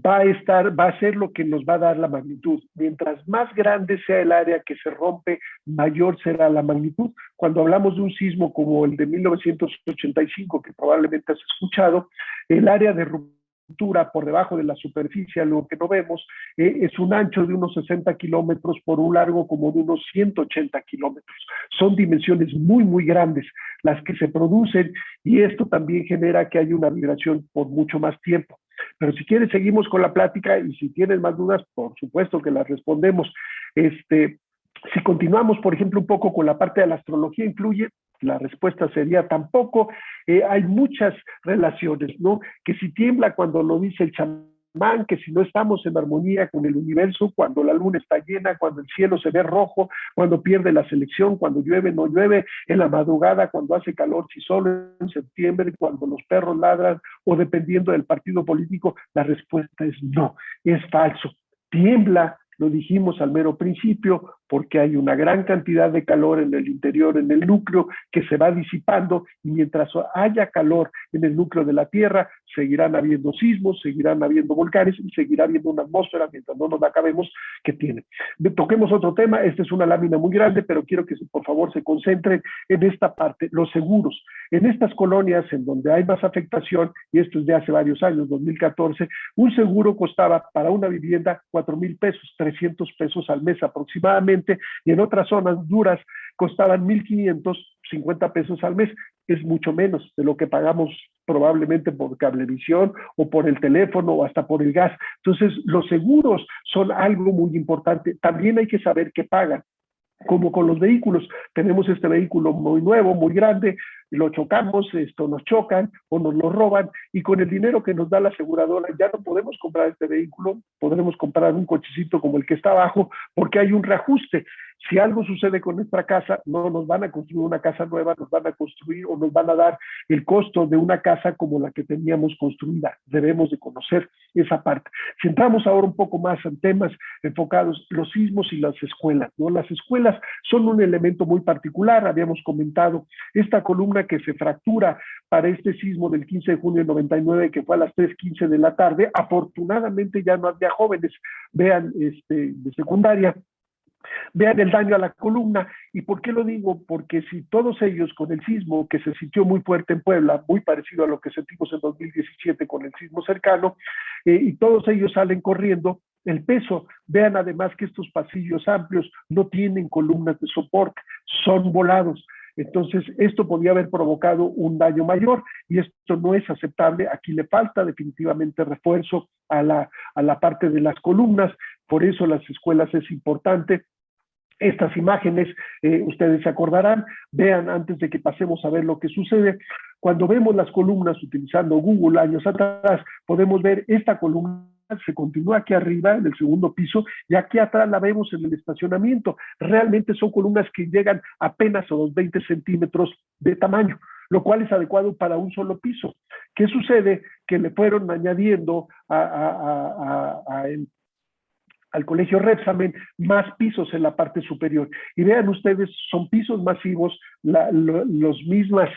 va a ser lo que nos va a dar la magnitud. Mientras más grande sea el área que se rompe, mayor será la magnitud. Cuando hablamos de un sismo como el de 1985, que probablemente has escuchado, el área de ruptura estructura por debajo de la superficie, lo que no vemos, es un ancho de unos 60 kilómetros por un largo como de unos 180 kilómetros. Son dimensiones muy, muy grandes las que se producen, y esto también genera que haya una vibración por mucho más tiempo. Pero si quieren, seguimos con la plática, y si tienen más dudas, por supuesto que las respondemos. Si continuamos, por ejemplo, un poco con la parte de la astrología, ¿influye? La respuesta sería tampoco. Hay muchas relaciones, ¿no? Que si tiembla cuando lo dice el chamán, que si no estamos en armonía con el universo, cuando la luna está llena, cuando el cielo se ve rojo, cuando pierde la selección, cuando llueve, no llueve, en la madrugada, cuando hace calor, si solo en septiembre, cuando los perros ladran, o dependiendo del partido político. La respuesta es no, es falso. Tiembla, lo dijimos al mero principio, porque hay una gran cantidad de calor en el interior, en el núcleo, que se va disipando, y mientras haya calor en el núcleo de la Tierra, seguirán habiendo sismos, seguirán habiendo volcanes, y seguirá habiendo una atmósfera mientras no nos acabemos que tiene. Toquemos otro tema. Esta es una lámina muy grande, pero quiero que por favor se concentren en esta parte, los seguros. En estas colonias en donde hay más afectación, y esto es de hace varios años, 2014, un seguro costaba para una vivienda 4,000 pesos, 300 pesos al mes aproximadamente, y en otras zonas duras costaban 1,550 pesos al mes. Es mucho menos de lo que pagamos probablemente por cablevisión, o por el teléfono, o hasta por el gas. Entonces, los seguros son algo muy importante. También hay que saber qué pagan. Como con los vehículos, tenemos este vehículo muy nuevo, muy grande, y lo chocamos, nos chocan o nos lo roban, y con el dinero que nos da la aseguradora ya no podemos comprar este vehículo, podremos comprar un cochecito como el que está abajo, porque hay un reajuste. Si algo sucede con nuestra casa, no nos van a construir una casa nueva, nos van a construir o nos van a dar el costo de una casa como la que teníamos construida. Debemos de conocer esa parte. Si entramos ahora un poco más en temas enfocados, los sismos y las escuelas, ¿no? Las escuelas son un elemento muy particular. Habíamos comentado esta columna que se fractura para este sismo del 15 de junio del 99, que fue a las 3:15 de la tarde. Afortunadamente ya no había jóvenes, vean, de secundaria. Vean el daño a la columna. ¿Y por qué lo digo? Porque si todos ellos, con el sismo que se sintió muy fuerte en Puebla, muy parecido a lo que sentimos en 2017 con el sismo cercano, y todos ellos salen corriendo, el peso, vean además que estos pasillos amplios no tienen columnas de soporte, son volados. Entonces, esto podía haber provocado un daño mayor, y esto no es aceptable. Aquí le falta definitivamente refuerzo a la parte de las columnas. Por eso las escuelas es importante. Estas imágenes, ustedes se acordarán, vean antes de que pasemos a ver lo que sucede. Cuando vemos las columnas utilizando Google años atrás, podemos ver esta columna se continúa aquí arriba en el segundo piso, y aquí atrás la vemos en el estacionamiento. Realmente son columnas que llegan apenas a los 20 centímetros de tamaño, lo cual es adecuado para un solo piso. ¿Qué sucede? Que le fueron añadiendo al colegio Repsamen más pisos en la parte superior. Y vean ustedes, son pisos masivos, los mismas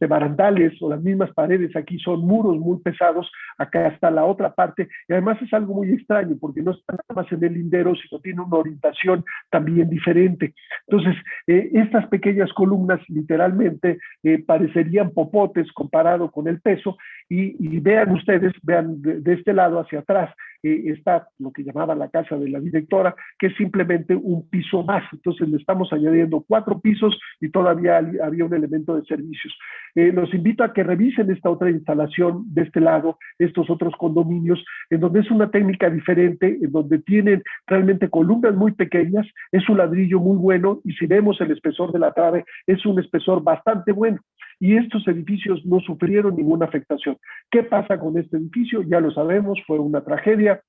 barandales o las mismas paredes aquí son muros muy pesados. Acá está la otra parte, y además es algo muy extraño porque no está nada más en el lindero, sino tiene una orientación también diferente. Entonces, estas pequeñas columnas literalmente parecerían popotes comparado con el peso, y vean ustedes, vean de este lado hacia atrás, está lo que llamaba la casa de la directora, que es simplemente un piso más. Entonces le estamos añadiendo 4 pisos y todavía había un elemento de servicios. Los invito a que revisen esta otra instalación de este lado, estos otros condominios, en donde es una técnica diferente, en donde tienen realmente columnas muy pequeñas, es un ladrillo muy bueno, y si vemos el espesor de la trave, es un espesor bastante bueno. Y estos edificios no sufrieron ninguna afectación. ¿Qué pasa con este edificio? Ya lo sabemos, fue una tragedia,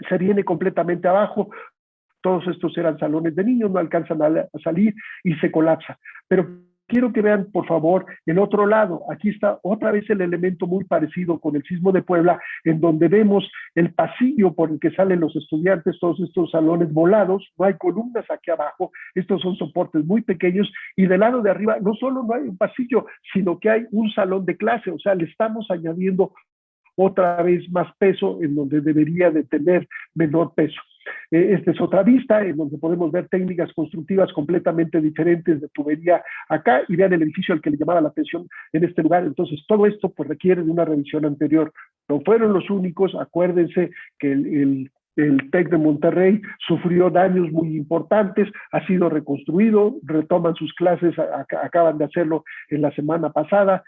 se viene completamente abajo. Todos estos eran salones de niños, no alcanzan a salir y se colapsa. Pero quiero que vean, por favor, el otro lado. Aquí está otra vez el elemento muy parecido con el sismo de Puebla, en donde vemos el pasillo por el que salen los estudiantes, todos estos salones volados. No hay columnas aquí abajo, estos son soportes muy pequeños, y del lado de arriba no solo no hay un pasillo, sino que hay un salón de clase. O sea, le estamos añadiendo otra vez más peso en donde debería de tener menor peso. Esta es otra vista en donde podemos ver técnicas constructivas completamente diferentes de tubería acá, y vean el edificio al que le llamaba la atención en este lugar. Entonces, todo esto pues requiere de una revisión anterior. No fueron los únicos, acuérdense que el TEC de Monterrey sufrió daños muy importantes, ha sido reconstruido, retoman sus clases, acaban de hacerlo en la semana pasada,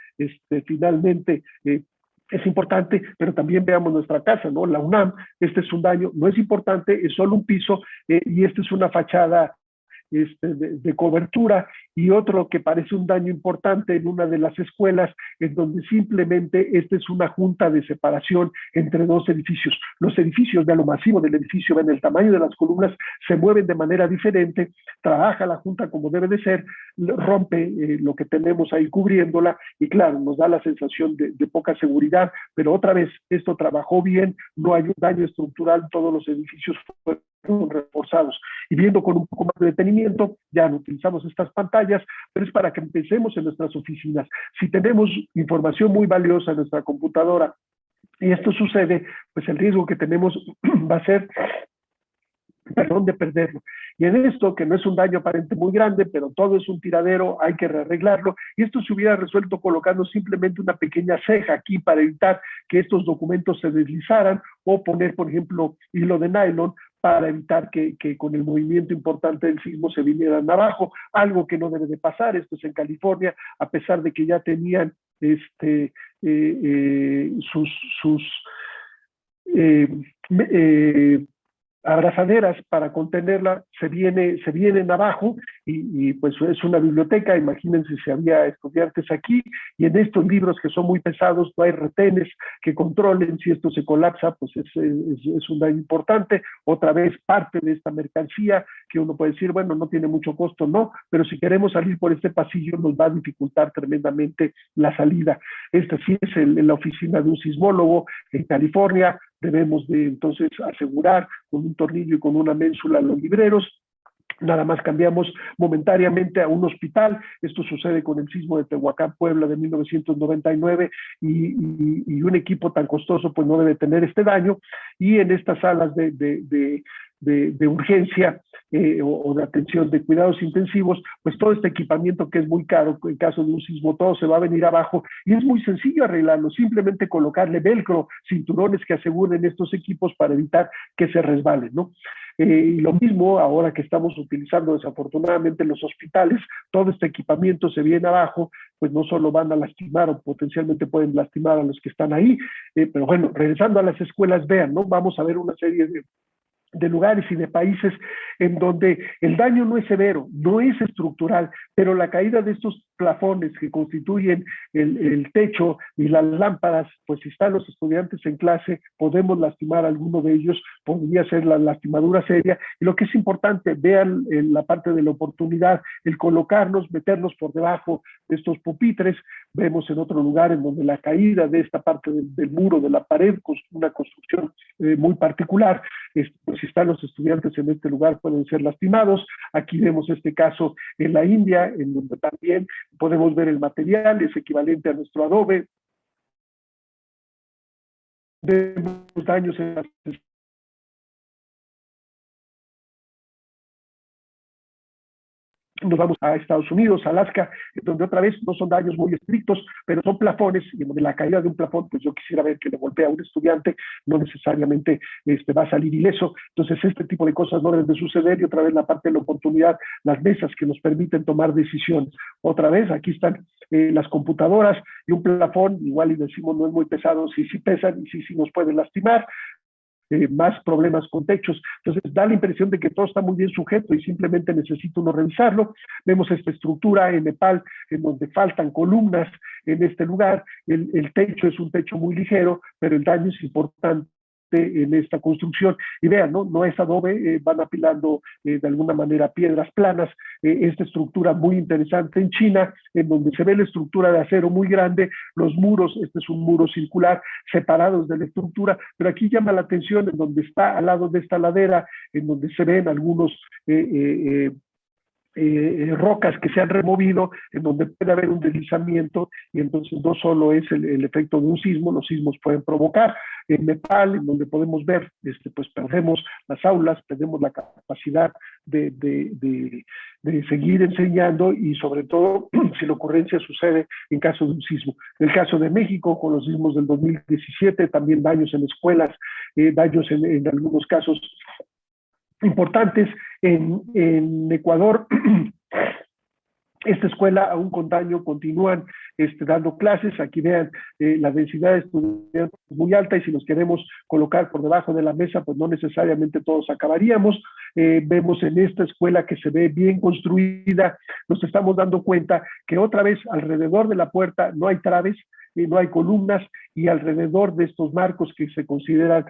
finalmente es importante, pero también veamos nuestra casa, ¿no? La UNAM, este es un daño, no es importante, es solo un piso, y esta es una fachada de cobertura, y otro que parece un daño importante en una de las escuelas, en donde simplemente esta es una junta de separación entre dos edificios. Los edificios, vean lo masivo del edificio, ven el tamaño de las columnas, se mueven de manera diferente, trabaja la junta como debe de ser, rompe lo que tenemos ahí cubriéndola, y claro, nos da la sensación de poca seguridad, pero otra vez, esto trabajó bien, no hay un daño estructural, todos los edificios fueron reforzados. Y viendo con un poco más de detenimiento, ya no utilizamos estas pantallas, pero es para que empecemos en nuestras oficinas. Si tenemos información muy valiosa en nuestra computadora y esto sucede, pues el riesgo que tenemos va a ser, de perderlo. Y en esto, que no es un daño aparente muy grande, pero todo es un tiradero, hay que rearreglarlo, y esto se hubiera resuelto colocando simplemente una pequeña ceja aquí para evitar que estos documentos se deslizaran, o poner, por ejemplo, hilo de nylon para evitar que con el movimiento importante del sismo se vinieran abajo, algo que no debe de pasar. Esto es en California, a pesar de que ya tenían sus abrazaderas para contenerla, se vienen abajo, y pues es una biblioteca, imagínense si había estudiantes aquí, y en estos libros que son muy pesados no hay retenes que controlen. Si esto se colapsa, pues es un daño importante. Otra vez parte de esta mercancía que uno puede decir, bueno, no tiene mucho costo, no, pero si queremos salir por este pasillo nos va a dificultar tremendamente la salida. Esta sí es la oficina de un sismólogo en California. Debemos de entonces asegurar con un tornillo y con una ménsula los libreros. Nada más cambiamos momentáneamente a un hospital. Esto sucede con el sismo de Tehuacán, Puebla, de 1999, y un equipo tan costoso pues no debe tener este daño. Y en estas salas de urgencia o de atención de cuidados intensivos, pues todo este equipamiento que es muy caro, en caso de un sismo todo se va a venir abajo, y es muy sencillo arreglarlo, simplemente colocarle velcro, cinturones que aseguren estos equipos para evitar que se resbalen, ¿no? Y lo mismo ahora que estamos utilizando desafortunadamente los hospitales, todo este equipamiento se viene abajo, pues no solo van a lastimar o potencialmente pueden lastimar a los que están ahí, pero bueno, regresando a las escuelas, vean, ¿no? Vamos a ver una serie de lugares y de países en donde el daño no es severo, no es estructural, pero la caída de estos plafones que constituyen el techo y las lámparas, pues si están los estudiantes en clase, podemos lastimar a alguno de ellos, podría ser la lastimadura seria. Y lo que es importante, vean la parte de la oportunidad, el colocarnos, meternos por debajo de estos pupitres. Vemos en otro lugar en donde la caída de esta parte del muro, de la pared, una construcción muy particular, pues si están los estudiantes en este lugar pueden ser lastimados. Aquí vemos este caso en la India, en donde también podemos ver el material, es equivalente a nuestro adobe. Vemos daños en las nos vamos a Estados Unidos, Alaska, donde otra vez no son daños muy estrictos, pero son plafones, y donde la caída de un plafón, pues yo quisiera ver que le golpea a un estudiante, no necesariamente va a salir ileso. Entonces este tipo de cosas no deben de suceder. Y otra vez la parte de la oportunidad, las mesas que nos permiten tomar decisiones. Otra vez aquí están las computadoras y un plafón, igual y decimos no es muy pesado, sí pesan y sí nos pueden lastimar. Más problemas con techos. Entonces da la impresión de que todo está muy bien sujeto y simplemente necesita uno revisarlo. Vemos esta estructura en Nepal en donde faltan columnas en este lugar. El techo es un techo muy ligero, pero el daño es importante en esta construcción. Y vean, no es adobe, van apilando de alguna manera piedras planas. Esta estructura muy interesante en China, en donde se ve la estructura de acero muy grande, los muros, este es un muro circular, separados de la estructura, pero aquí llama la atención en donde está al lado de esta ladera, en donde se ven algunos rocas que se han removido, en donde puede haber un deslizamiento, y entonces no solo es el efecto de un sismo, los sismos pueden provocar. En Nepal, en donde podemos ver, pues perdemos las aulas, perdemos la capacidad de seguir enseñando, y sobre todo si la ocurrencia sucede en caso de un sismo. En el caso de México, con los sismos del 2017, también daños en escuelas, daños en algunos casos importantes. En Ecuador, esta escuela, aún con daño, continúan dando clases. Aquí vean, la densidad de estudiantes es muy alta, y si nos queremos colocar por debajo de la mesa, pues no necesariamente todos acabaríamos. Vemos en esta escuela, que se ve bien construida, nos estamos dando cuenta que otra vez alrededor de la puerta no hay traves, no hay columnas, y alrededor de estos marcos que se consideran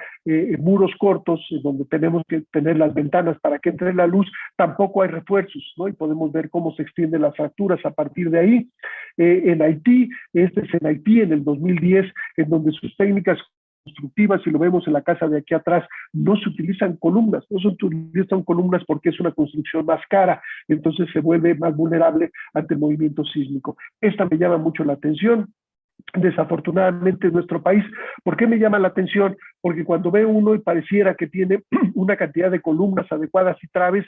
muros cortos, donde tenemos que tener las ventanas para que entre la luz, tampoco hay refuerzos, ¿no? Y podemos ver cómo se extienden las fracturas a partir de ahí. En Haití, este es en Haití en el 2010, en donde sus técnicas constructivas, y lo vemos en la casa de aquí atrás, no se utilizan columnas, no se utilizan columnas porque es una construcción más cara, entonces se vuelve más vulnerable ante el movimiento sísmico. Esta me llama mucho la atención. Desafortunadamente en nuestro país. ¿Por qué me llama la atención? Porque cuando ve uno y pareciera que tiene una cantidad de columnas adecuadas y traves,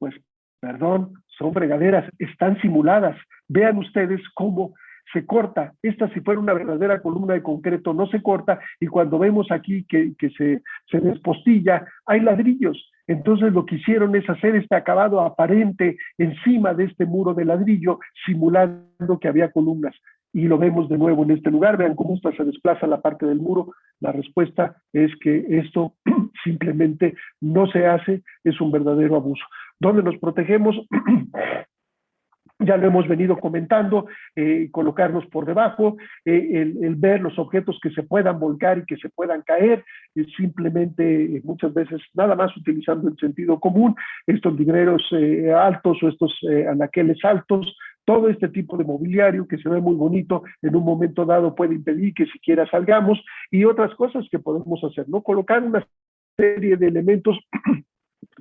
pues, perdón, son fregaderas, están simuladas. Vean ustedes cómo se corta. Esta, si fuera una verdadera columna de concreto, no se corta, y cuando vemos aquí que se despostilla, hay ladrillos. Entonces lo que hicieron es hacer este acabado aparente encima de este muro de ladrillo, simulando que había columnas. Y lo vemos de nuevo en este lugar. Vean cómo se desplaza la parte del muro. La respuesta es que esto simplemente no se hace, es un verdadero abuso. ¿Dónde nos protegemos? Ya lo hemos venido comentando, colocarnos por debajo, el ver los objetos que se puedan volcar y que se puedan caer, simplemente muchas veces nada más utilizando el sentido común, estos libreros altos o estos anaqueles altos, todo este tipo de mobiliario que se ve muy bonito, en un momento dado puede impedir que siquiera salgamos, y otras cosas que podemos hacer, ¿no? Colocar una serie de elementos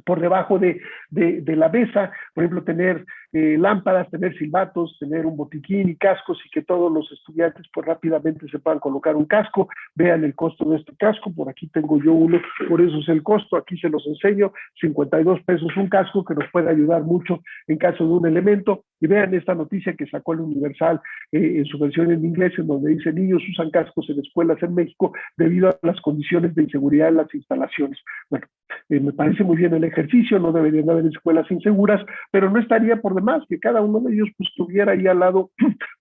por debajo de la mesa, por ejemplo, tener lámparas, tener silbatos, tener un botiquín y cascos, y que todos los estudiantes pues rápidamente se puedan colocar un casco. Vean el costo de este casco, por aquí tengo yo uno, por eso es el costo, aquí se los enseño, 52 pesos un casco, que nos puede ayudar mucho en caso de un elemento. Y vean esta noticia que sacó el Universal en su versión en inglés, en donde dice: niños usan cascos en escuelas en México debido a las condiciones de inseguridad en las instalaciones. Bueno, me parece muy bien el ejercicio, no deberían haber escuelas inseguras, pero no estaría por demás que cada uno de ellos pues tuviera ahí al lado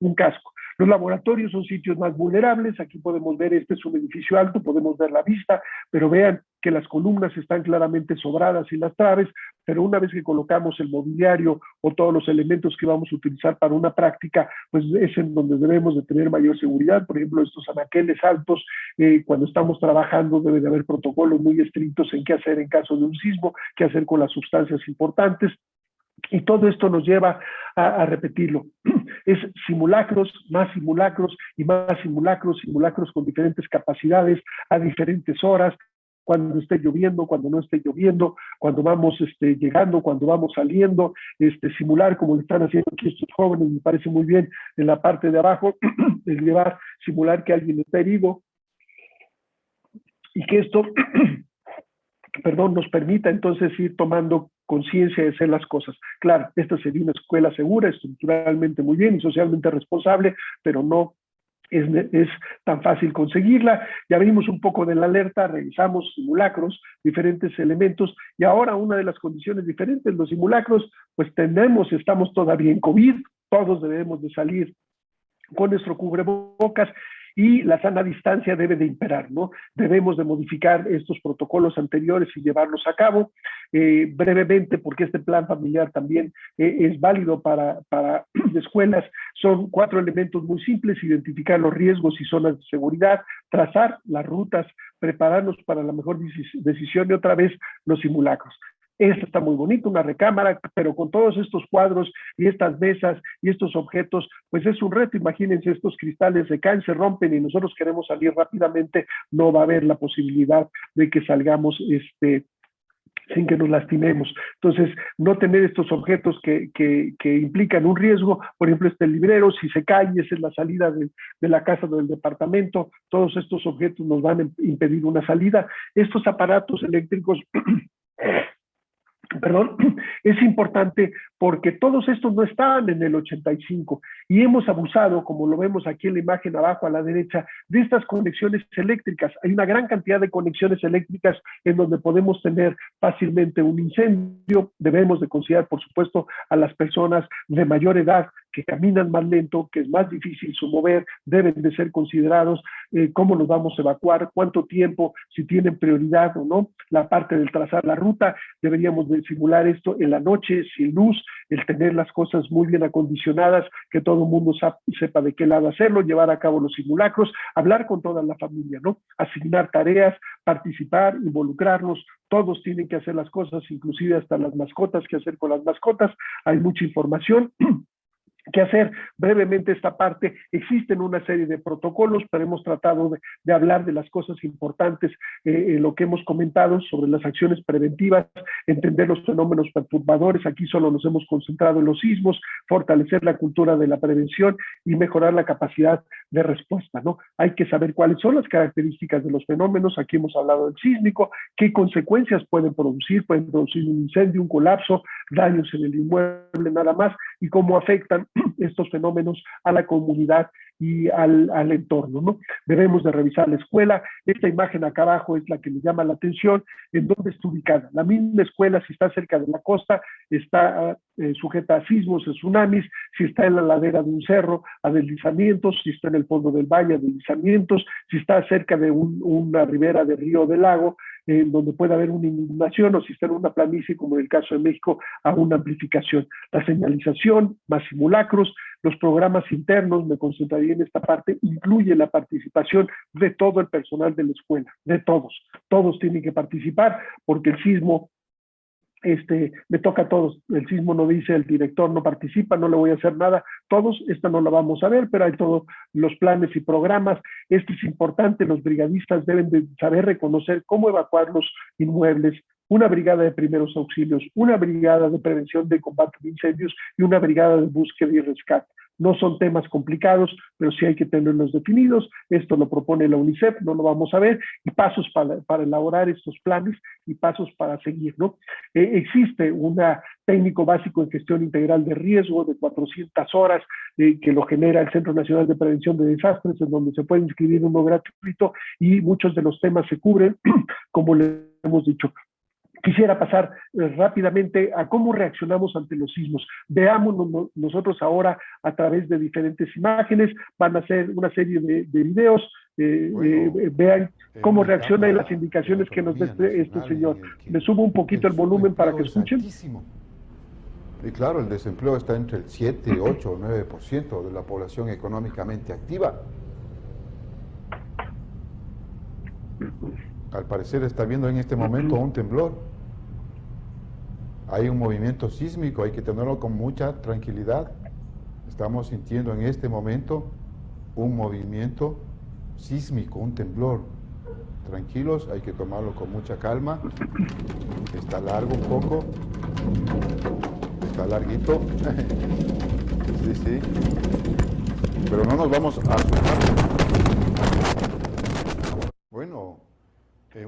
un casco. Los laboratorios son sitios más vulnerables. Aquí podemos ver, este es un edificio alto, podemos ver la vista, pero vean que las columnas están claramente sobradas y las traves, pero una vez que colocamos el mobiliario o todos los elementos que vamos a utilizar para una práctica, pues es en donde debemos de tener mayor seguridad. Por ejemplo, estos anaqueles altos, cuando estamos trabajando debe de haber protocolos muy estrictos en qué hacer en caso de un sismo, qué hacer con las sustancias importantes. Y todo esto nos lleva a repetirlo. Es simulacros y más simulacros, simulacros con diferentes capacidades, a diferentes horas, cuando esté lloviendo, cuando no esté lloviendo, cuando vamos llegando, cuando vamos saliendo, simular como lo están haciendo aquí estos jóvenes, me parece muy bien en la parte de abajo, simular que alguien está herido, y que esto nos permita entonces ir tomando conciencia de hacer las cosas. Claro, esta sería una escuela segura, estructuralmente muy bien y socialmente responsable, pero no es tan fácil conseguirla. Ya vimos un poco de la alerta, revisamos simulacros, diferentes elementos, y ahora una de las condiciones diferentes, los simulacros, pues estamos todavía en COVID, todos debemos de salir con nuestro cubrebocas, y la sana distancia debe de imperar, ¿no? Debemos de modificar estos protocolos anteriores y llevarlos a cabo brevemente, porque este plan familiar también es válido para escuelas. Son 4 elementos muy simples: identificar los riesgos y zonas de seguridad, trazar las rutas, prepararnos para la mejor decisión, y otra vez los simulacros. Esta está muy bonito, una recámara, pero con todos estos cuadros y estas mesas y estos objetos, pues es un reto. Imagínense, estos cristales se caen, se rompen y nosotros queremos salir rápidamente, no va a haber la posibilidad de que salgamos sin que nos lastimemos. Entonces, no tener estos objetos que implican un riesgo, por ejemplo, este librero, si se cae, esa es la salida de la casa o del departamento, todos estos objetos nos van a impedir una salida. Estos aparatos eléctricos perdón, es importante porque todos estos no estaban en el 85 y hemos abusado, como lo vemos aquí en la imagen abajo a la derecha, de estas conexiones eléctricas. Hay una gran cantidad de conexiones eléctricas en donde podemos tener fácilmente un incendio. Debemos de considerar, por supuesto, a las personas de mayor edad que caminan más lento, que es más difícil su mover, deben de ser considerados, cómo los vamos a evacuar, cuánto tiempo, si tienen prioridad o no, la parte del trazar la ruta, deberíamos de simular esto en la noche, sin luz, el tener las cosas muy bien acondicionadas, que todo el mundo sepa de qué lado hacerlo, llevar a cabo los simulacros, hablar con toda la familia, ¿no? Asignar tareas, participar, involucrarnos, todos tienen que hacer las cosas, inclusive hasta las mascotas, qué hacer con las mascotas, hay mucha información. ¿Qué hacer? Brevemente esta parte, existen una serie de protocolos, pero hemos tratado de hablar de las cosas importantes, lo que hemos comentado sobre las acciones preventivas, entender los fenómenos perturbadores, aquí solo nos hemos concentrado en los sismos, fortalecer la cultura de la prevención y mejorar la capacidad de respuesta, ¿no? Hay que saber cuáles son las características de los fenómenos, aquí hemos hablado del sísmico, qué consecuencias pueden producir un incendio, un colapso, daños en el inmueble nada más, y cómo afectan estos fenómenos a la comunidad y al entorno, ¿no? Debemos de revisar la escuela. Esta imagen acá abajo es la que me llama la atención, en dónde está ubicada. La misma escuela, si está cerca de la costa, está sujeta a sismos, a tsunamis, si está en la ladera de un cerro, a deslizamientos, si está en el fondo del valle, a deslizamientos, si está cerca de una ribera de río o de lago, donde puede haber una inundación, o si está en una planicie, como en el caso de México, a una amplificación. La señalización, más simulacros, los programas internos, me concentraría en esta parte, incluye la participación de todo el personal de la escuela, de todos. Todos tienen que participar, porque el sismo me toca a todos. El sismo no dice el director no participa, no le voy a hacer nada. Todos, esta no la vamos a ver, pero hay todos los planes y programas. Esto es importante, los brigadistas deben de saber reconocer cómo evacuar los inmuebles, una brigada de primeros auxilios, una brigada de prevención de combate de incendios y una brigada de búsqueda y rescate. No son temas complicados, pero sí hay que tenerlos definidos. Esto lo propone la UNICEF, no lo vamos a ver, y pasos para elaborar estos planes y pasos para seguir, ¿no? Existe un técnico básico en gestión integral de riesgo de 400 horas que lo genera el Centro Nacional de Prevención de Desastres, en donde se puede inscribir uno gratuito y muchos de los temas se cubren, como le hemos dicho. Quisiera pasar rápidamente a cómo reaccionamos ante los sismos. Veamos nosotros ahora a través de diferentes imágenes, van a ser una serie de videos, vean cómo reacciona y las indicaciones que nos da este señor. Le subo un poquito el volumen para que escuchen. Y claro, el desempleo está entre el 7, 8 o 9% de la población económicamente activa. Al parecer está viendo en este momento un temblor. Hay un movimiento sísmico, hay que tenerlo con mucha tranquilidad. Estamos sintiendo en este momento un movimiento sísmico, un temblor. Tranquilos, hay que tomarlo con mucha calma. Está largo un poco. Está larguito. Sí, sí. Pero no nos vamos a asustar. Bueno,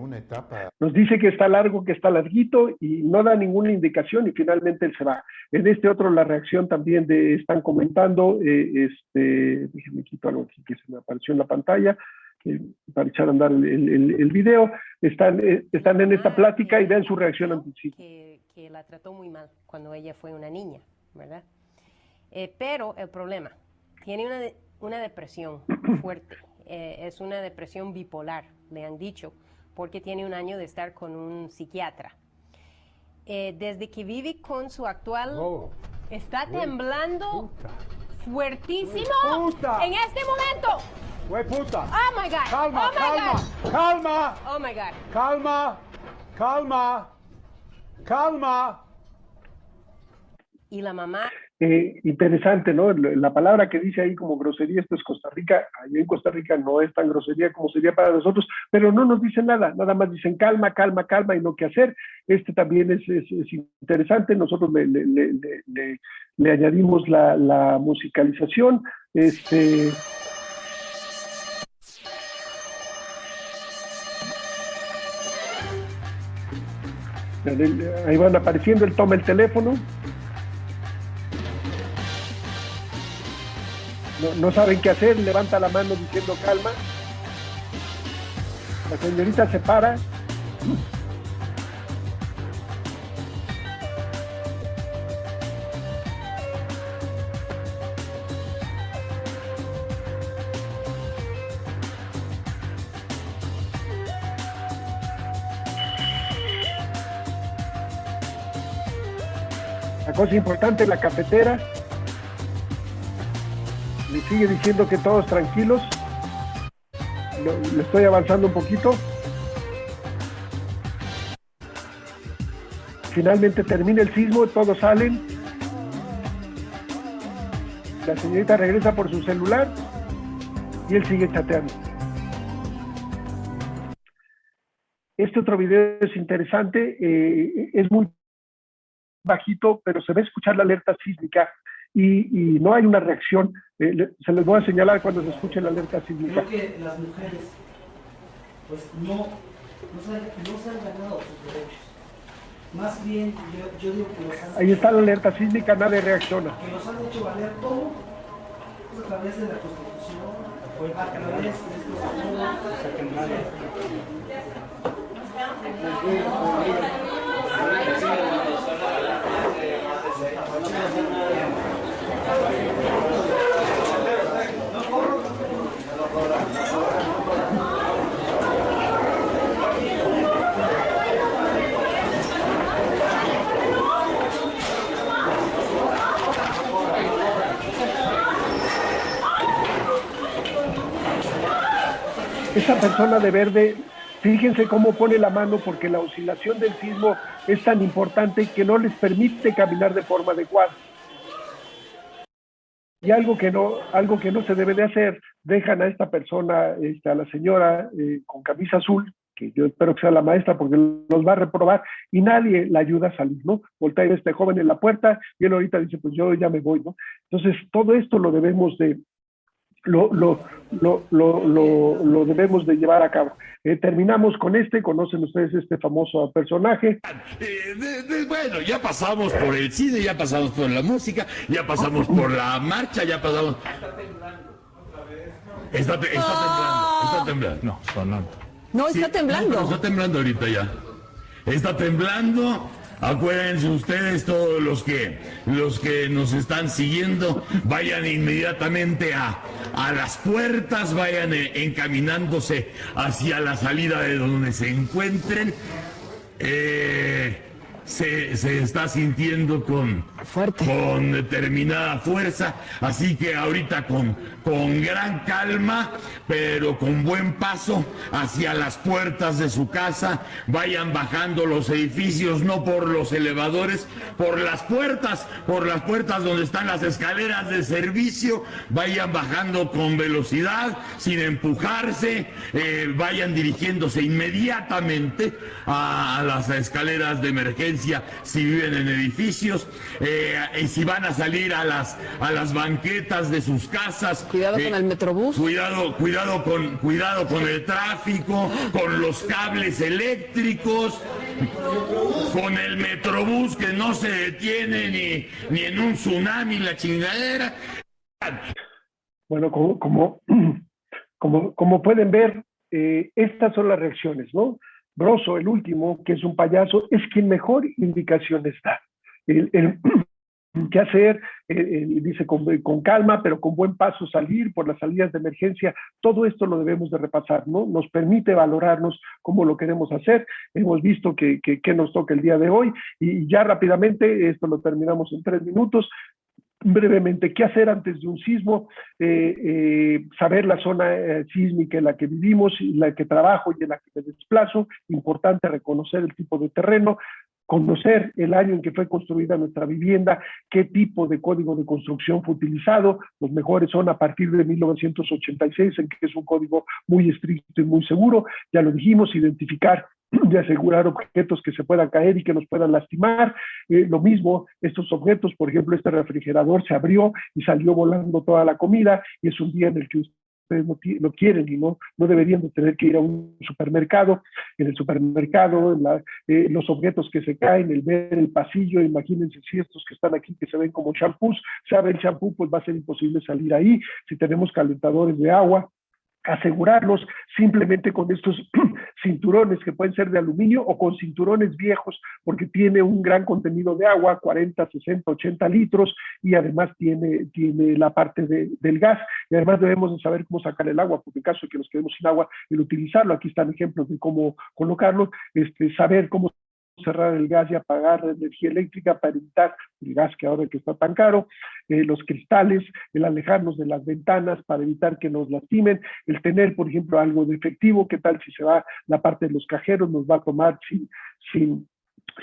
una etapa. Nos dice que está largo, que está larguito y no da ninguna indicación y finalmente él se va. En este otro la reacción también están comentando, déjenme quitar algo aquí que se me apareció en la pantalla, para echar a andar el video, están en esta plática y vean su reacción ante sí. Que la trató muy mal cuando ella fue una niña, ¿verdad? Pero el problema, tiene una depresión fuerte, es una depresión bipolar, le han dicho, porque tiene un año de estar con un psiquiatra. Desde que vive con su actual, está temblando fuertísimo en este momento. ¡Güey, puta! ¡Oh, my God! ¡Calma, ¡Oh, my calma! God! ¡Calma! ¡Oh, my God! ¡Calma! ¡Calma! ¡Calma! Y la mamá Interesante, ¿no? La palabra que dice ahí como grosería, esto es Costa Rica, allá en Costa Rica no es tan grosería como sería para nosotros, pero no nos dicen nada, nada más dicen calma, calma, calma y no qué hacer. Este también es interesante, nosotros le añadimos la musicalización, ahí van apareciendo, él toma el teléfono. No saben qué hacer, levanta la mano diciendo calma. La señorita se para. La cosa importante, la cafetera. Le sigue diciendo que todos tranquilos. Le estoy avanzando un poquito. Finalmente termina el sismo, todos salen. La señorita regresa por su celular y él sigue chateando. Este otro video es interesante, es muy bajito, pero se ve escuchar la alerta sísmica y no hay una reacción. Se les voy a señalar cuando se escuche la alerta sísmica. Creo que las mujeres pues no se han ganado sus derechos. Más bien, yo digo que los han... Ahí está la alerta sísmica, nadie reacciona. Que los han hecho valer todo a través de la Constitución, a través de estos Esa persona de verde, fíjense cómo pone la mano porque la oscilación del sismo es tan importante que no les permite caminar de forma adecuada. Y algo que no se debe de hacer, dejan a esta persona, a la señora con camisa azul, que yo espero que sea la maestra porque los va a reprobar, y nadie la ayuda a salir, ¿no? Voltea a este joven en la puerta y él ahorita dice, pues yo ya me voy, ¿no? Entonces, todo esto lo debemos de lo debemos de llevar a cabo. Terminamos con conocen ustedes este famoso personaje. Bueno, ya pasamos por el cine, ya pasamos por la música, ya pasamos por la marcha, ya pasamos... Está temblando. No, sonando. No, está temblando. No, está temblando ahorita ya. Está temblando. Acuérdense ustedes, todos los que nos están siguiendo, vayan inmediatamente a las puertas, vayan encaminándose hacia la salida de donde se encuentren. Se está sintiendo con determinada fuerza, así que ahorita con gran calma, pero con buen paso hacia las puertas de su casa, vayan bajando los edificios, no por los elevadores, por las puertas donde están las escaleras de servicio, vayan bajando con velocidad, sin empujarse, vayan dirigiéndose inmediatamente a las escaleras de emergencia si viven en edificios, y si van a salir a las banquetas de sus casas. Cuidado con el metrobús. Cuidado con el tráfico, con los cables eléctricos, con el metrobús que no se detiene ni en un tsunami, la chingadera. Bueno, como pueden ver, estas son las reacciones, ¿no? Broso, el último, que es un payaso, es quien mejor indicaciones da. ¿Qué hacer? Dice con calma, pero con buen paso salir por las salidas de emergencia. Todo esto lo debemos de repasar, ¿no? Nos permite valorarnos cómo lo queremos hacer. Hemos visto que nos toca el día de hoy y ya rápidamente, esto lo terminamos en 3 minutos. Brevemente, ¿qué hacer antes de un sismo? Saber la zona sísmica en la que vivimos, en la que trabajo y en la que me desplazo. Importante reconocer el tipo de terreno. conocer el año en que fue construida nuestra vivienda, qué tipo de código de construcción fue utilizado. Los mejores son a partir de 1986, en que es un código muy estricto y muy seguro. Ya lo dijimos, identificar de asegurar objetos que se puedan caer y que nos puedan lastimar. Lo mismo, estos objetos, por ejemplo, este refrigerador se abrió y salió volando toda la comida, y es un día en el que ustedes no quieren y no deberían de tener que ir a un supermercado. En el supermercado, los objetos que se caen, el ver el pasillo, imagínense si estos que están aquí que se ven como champús, se abre el champú, pues va a ser imposible salir ahí. Si tenemos calentadores de agua, asegurarlos simplemente con estos cinturones que pueden ser de aluminio o con cinturones viejos, porque tiene un gran contenido de agua, 40, 60, 80 litros, y además tiene la parte del gas, y además debemos de saber cómo sacar el agua, porque en caso de que nos quedemos sin agua, el utilizarlo, aquí están ejemplos de cómo colocarlo, saber cómo cerrar el gas y apagar la energía eléctrica para evitar el gas que ahora que está tan caro, los cristales, el alejarnos de las ventanas para evitar que nos lastimen, el tener, por ejemplo, algo de efectivo. ¿Qué tal si se va la parte de los cajeros, nos va a tomar sin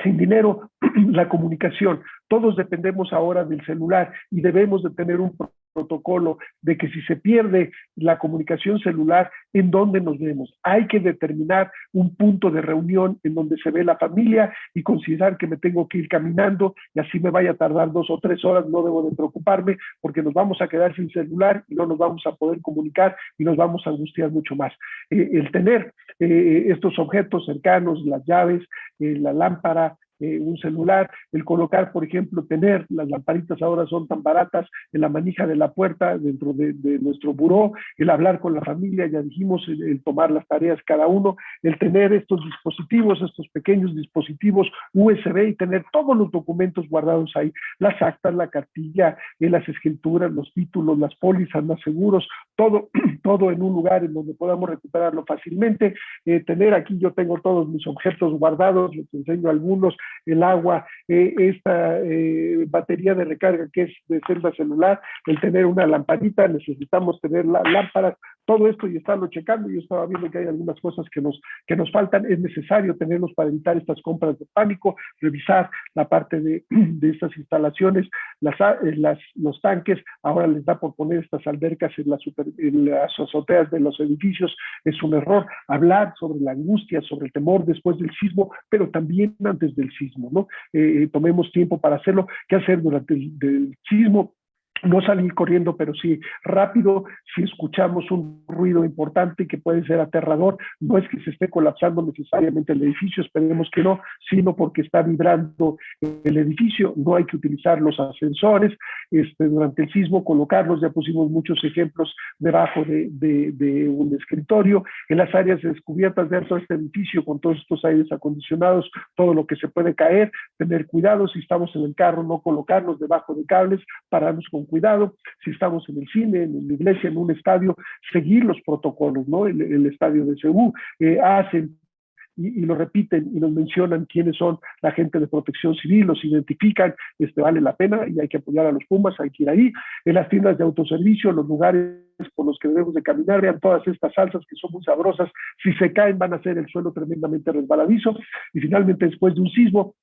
dinero? La comunicación, todos dependemos ahora del celular y debemos de tener un protocolo de que si se pierde la comunicación celular, ¿en dónde nos vemos? Hay que determinar un punto de reunión en donde se ve la familia y considerar que me tengo que ir caminando, y así me vaya a tardar 2 o 3 horas, no debo de preocuparme, porque nos vamos a quedar sin celular y no nos vamos a poder comunicar y nos vamos a angustiar mucho más. El tener estos objetos cercanos, las llaves, la lámpara, un celular, el colocar, por ejemplo, tener las lamparitas ahora son tan baratas en la manija de la puerta dentro de nuestro buró, el hablar con la familia, ya dijimos, el tomar las tareas cada uno, el tener estos dispositivos, estos pequeños dispositivos USB y tener todos los documentos guardados ahí, las actas, la cartilla, las escrituras, los títulos, las pólizas, los seguros, todo en un lugar en donde podamos recuperarlo fácilmente. Tener aquí, yo tengo todos mis objetos guardados, les enseño algunos, el agua, esta batería de recarga que es de celda celular, el tener una lamparita, necesitamos tener lámparas, todo esto y estarlo checando. Yo estaba viendo que hay algunas cosas que nos faltan, es necesario tenerlos para evitar estas compras de pánico, revisar la parte de estas instalaciones, los tanques, ahora les da por poner estas albercas en las azoteas de los edificios, es un error. Hablar sobre la angustia, sobre el temor después del sismo, pero también antes del sismo, ¿no? Tomemos tiempo para hacerlo. ¿Qué hacer durante el sismo? No salir corriendo, pero sí rápido. Si escuchamos un ruido importante que puede ser aterrador, no es que se esté colapsando necesariamente el edificio, esperemos que no, sino porque está vibrando el edificio. No hay que utilizar los ascensores durante el sismo, colocarlos. Ya pusimos muchos ejemplos debajo de un escritorio, en las áreas descubiertas dentro de este edificio, con todos estos aires acondicionados, todo lo que se puede caer, tener cuidado. Si estamos en el carro, no colocarnos debajo de cables, pararnos con cuidado. Si estamos en el cine, en la iglesia, en un estadio, seguir los protocolos, ¿no? El estadio de Seúl hacen y lo repiten y nos mencionan quiénes son la gente de protección civil, los identifican, vale la pena y hay que apoyar a los Pumas, hay que ir ahí. En las tiendas de autoservicio, los lugares por los que debemos de caminar, vean todas estas salsas que son muy sabrosas, si se caen van a hacer el suelo tremendamente resbaladizo. Y finalmente, después de un sismo,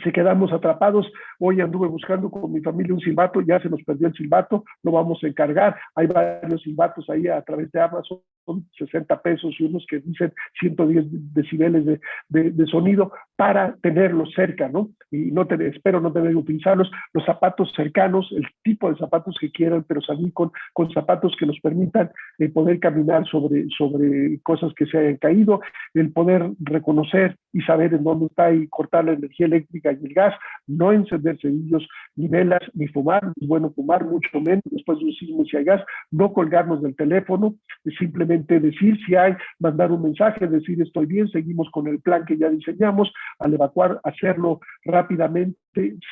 si quedamos atrapados, hoy anduve buscando con mi familia un silbato, ya se nos perdió el silbato, lo vamos a encargar, hay varios silbatos ahí a través de Amazon, son 60 pesos y unos que dicen 110 decibeles de sonido para tenerlos cerca, ¿no? Y espero no tener que utilizarlos. Los zapatos cercanos, el tipo de zapatos que quieran, pero salir con zapatos que nos permitan poder caminar sobre cosas que se hayan caído, el poder reconocer y saber en dónde está y cortar la energía eléctrica y el gas, no encender cerillos ni velas, ni fumar, no es bueno fumar, mucho menos después de un sismo si hay gas, no colgarnos del teléfono, simplemente decir si hay, mandar un mensaje, decir estoy bien, seguimos con el plan que ya diseñamos, al evacuar, hacerlo rápidamente,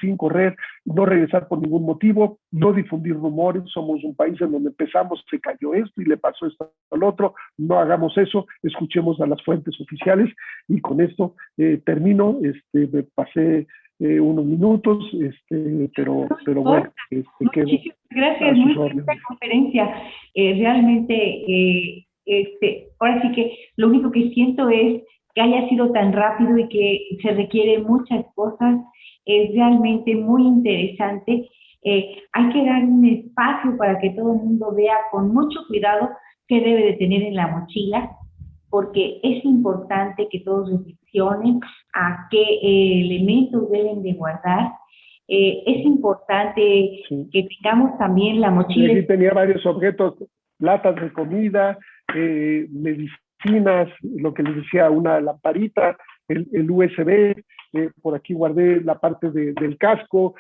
sin correr, no regresar por ningún motivo, no difundir rumores. Somos un país en donde empezamos, se cayó esto y le pasó esto al otro, no hagamos eso, escuchemos a las fuentes oficiales. Y con esto termino, me pasé unos minutos, pero bueno, muchísimas gracias, muy buena conferencia. Realmente, ahora sí que lo único que siento es que haya sido tan rápido y que se requieren muchas cosas. Es realmente muy interesante. Hay que dar un espacio para que todo el mundo vea con mucho cuidado qué debe de tener en la mochila, porque es importante que todos reflexionen a qué elementos deben de guardar. Es importante que tengamos también la mochila. Aquí tenía varios objetos, latas de comida, medicinas, lo que les decía, una lamparita, el USB, por aquí guardé la parte del casco.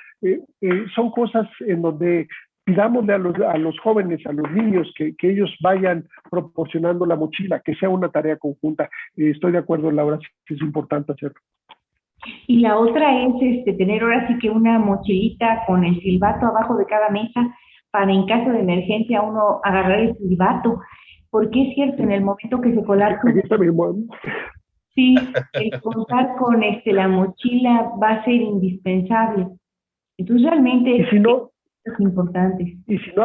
Son cosas en donde pidámosle a los jóvenes, a los niños, que ellos vayan proporcionando la mochila, que sea una tarea conjunta. Estoy de acuerdo, Laura, sí es importante hacerlo. Y la otra es tener ahora sí que una mochilita con el silbato abajo de cada mesa para en caso de emergencia uno agarrar el silbato, porque es cierto, en el momento que se colapsa. Sí, el contar con la mochila va a ser indispensable. Entonces realmente es importante. Y si no,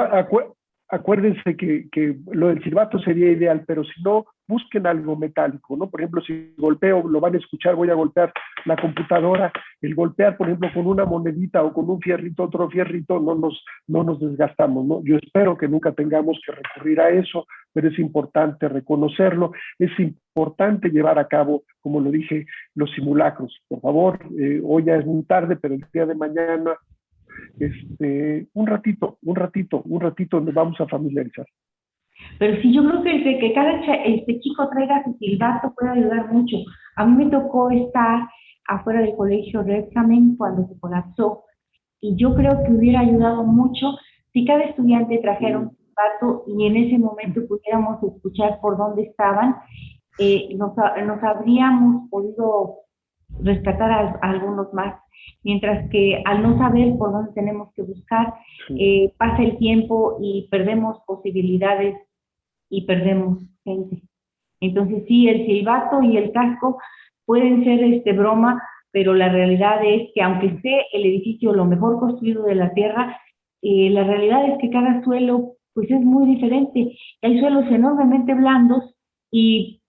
acuérdense que lo del silbato sería ideal, pero si no, busquen algo metálico, ¿no? Por ejemplo, si golpeo, lo van a escuchar, voy a golpear la computadora, el golpear, por ejemplo, con una monedita o con un fierrito, otro fierrito, no nos desgastamos, ¿no? Yo espero que nunca tengamos que recurrir a eso, pero es importante reconocerlo, es importante llevar a cabo, como lo dije, los simulacros. Por favor, hoy ya es muy tarde, pero el día de mañana, un ratito nos vamos a familiarizar. Pero sí, yo creo que cada chico traiga su silbato puede ayudar mucho. A mí me tocó estar afuera del colegio de examen cuando se colapsó, y yo creo que hubiera ayudado mucho si cada estudiante trajera un silbato y en ese momento pudiéramos escuchar por dónde estaban. Nos habríamos podido rescatar a algunos más, mientras que al no saber por dónde tenemos que buscar, pasa el tiempo y perdemos posibilidades y perdemos gente. Entonces sí, el silbato y el casco pueden ser broma, pero la realidad es que aunque esté el edificio lo mejor construido de la tierra, la realidad es que cada suelo pues es muy diferente. Hay suelos enormemente blandos y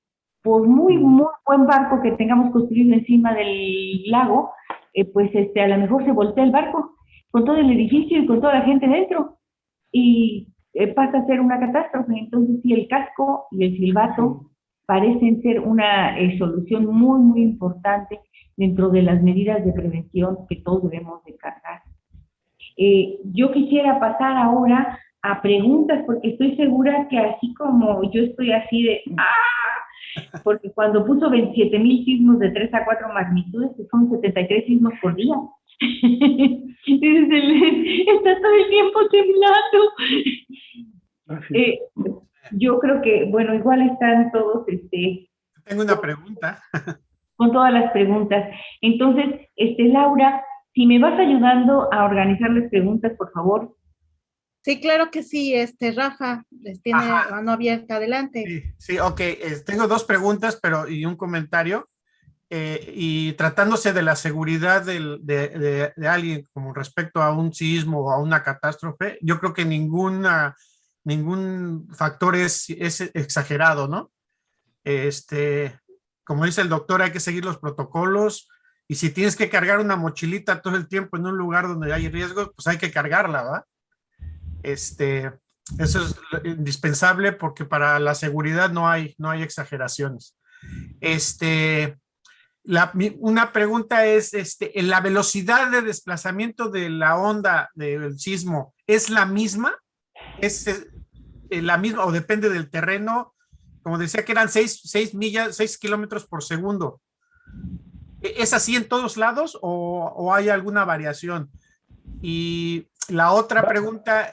por muy buen barco que tengamos construido encima del lago, pues a lo mejor se voltea el barco con todo el edificio y con toda la gente dentro y pasa a ser una catástrofe. Entonces sí, el casco y el silbato parecen ser una solución muy, muy importante dentro de las medidas de prevención que todos debemos de cargar. Yo quisiera pasar ahora a preguntas, porque estoy segura que así como yo estoy así de porque cuando puso 27,000 sismos de 3 a 4 magnitudes, que son 73 sismos por día. Está todo el tiempo temblando. Yo creo que, bueno, igual están todos, Tengo una pregunta. Con todas las preguntas. Entonces, Laura, si me vas ayudando a organizar las preguntas, por favor. Sí, claro que sí, Rafa, les tiene la mano abierta, adelante. Sí, ok, tengo dos preguntas y un comentario, y tratándose de la seguridad de alguien como respecto a un sismo o a una catástrofe, yo creo que ningún factor es exagerado, ¿no? Como dice el doctor, hay que seguir los protocolos, y si tienes que cargar una mochilita todo el tiempo en un lugar donde hay riesgo, pues hay que cargarla, ¿va? Eso es indispensable, porque para la seguridad no hay exageraciones. Una pregunta es, ¿la velocidad de desplazamiento de la onda del sismo es la misma? ¿Es la misma o depende del terreno? Como decía que eran 6 kilómetros por segundo. ¿Es así en todos lados o hay alguna variación? Y la otra pregunta...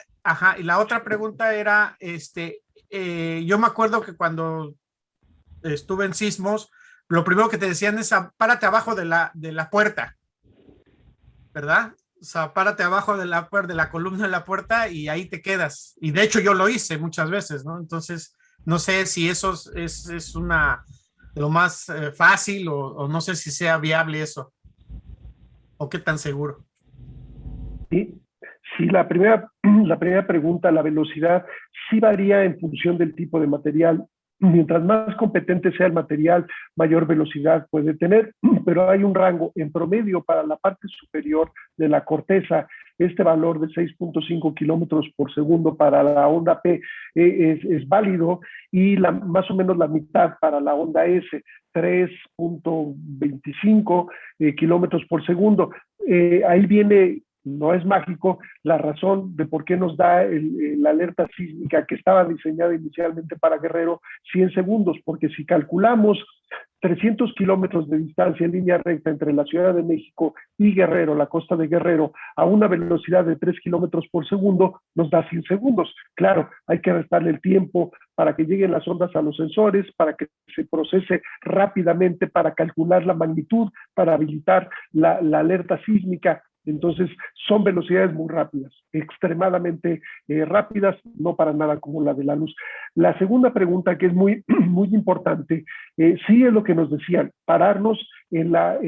y la otra pregunta era, yo me acuerdo que cuando estuve en sismos, lo primero que te decían es párate abajo de la puerta, ¿verdad? O sea, párate abajo de la columna de la puerta y ahí te quedas. Y de hecho yo lo hice muchas veces, ¿no? Entonces, no sé si eso es lo más fácil o no sé si sea viable eso. ¿O qué tan seguro? Sí, la primera pregunta, la velocidad, sí varía en función del tipo de material. Mientras más competente sea el material, mayor velocidad puede tener, pero hay un rango en promedio para la parte superior de la corteza. Este valor de 6.5 kilómetros por segundo para la onda P es válido, y más o menos la mitad para la onda S, 3.25 kilómetros por segundo. Ahí viene, no es mágico, la razón de por qué nos da la alerta sísmica que estaba diseñada inicialmente para Guerrero 100 segundos, porque si calculamos 300 kilómetros de distancia en línea recta entre la Ciudad de México y Guerrero, la costa de Guerrero, a una velocidad de 3 kilómetros por segundo, nos da 100 segundos. Claro, hay que restarle el tiempo para que lleguen las ondas a los sensores, para que se procese rápidamente, para calcular la magnitud, para habilitar la alerta sísmica. Entonces, son velocidades muy rápidas, extremadamente rápidas, no para nada como la de la luz. La segunda pregunta, que es muy, muy importante, sí es lo que nos decían, pararnos en la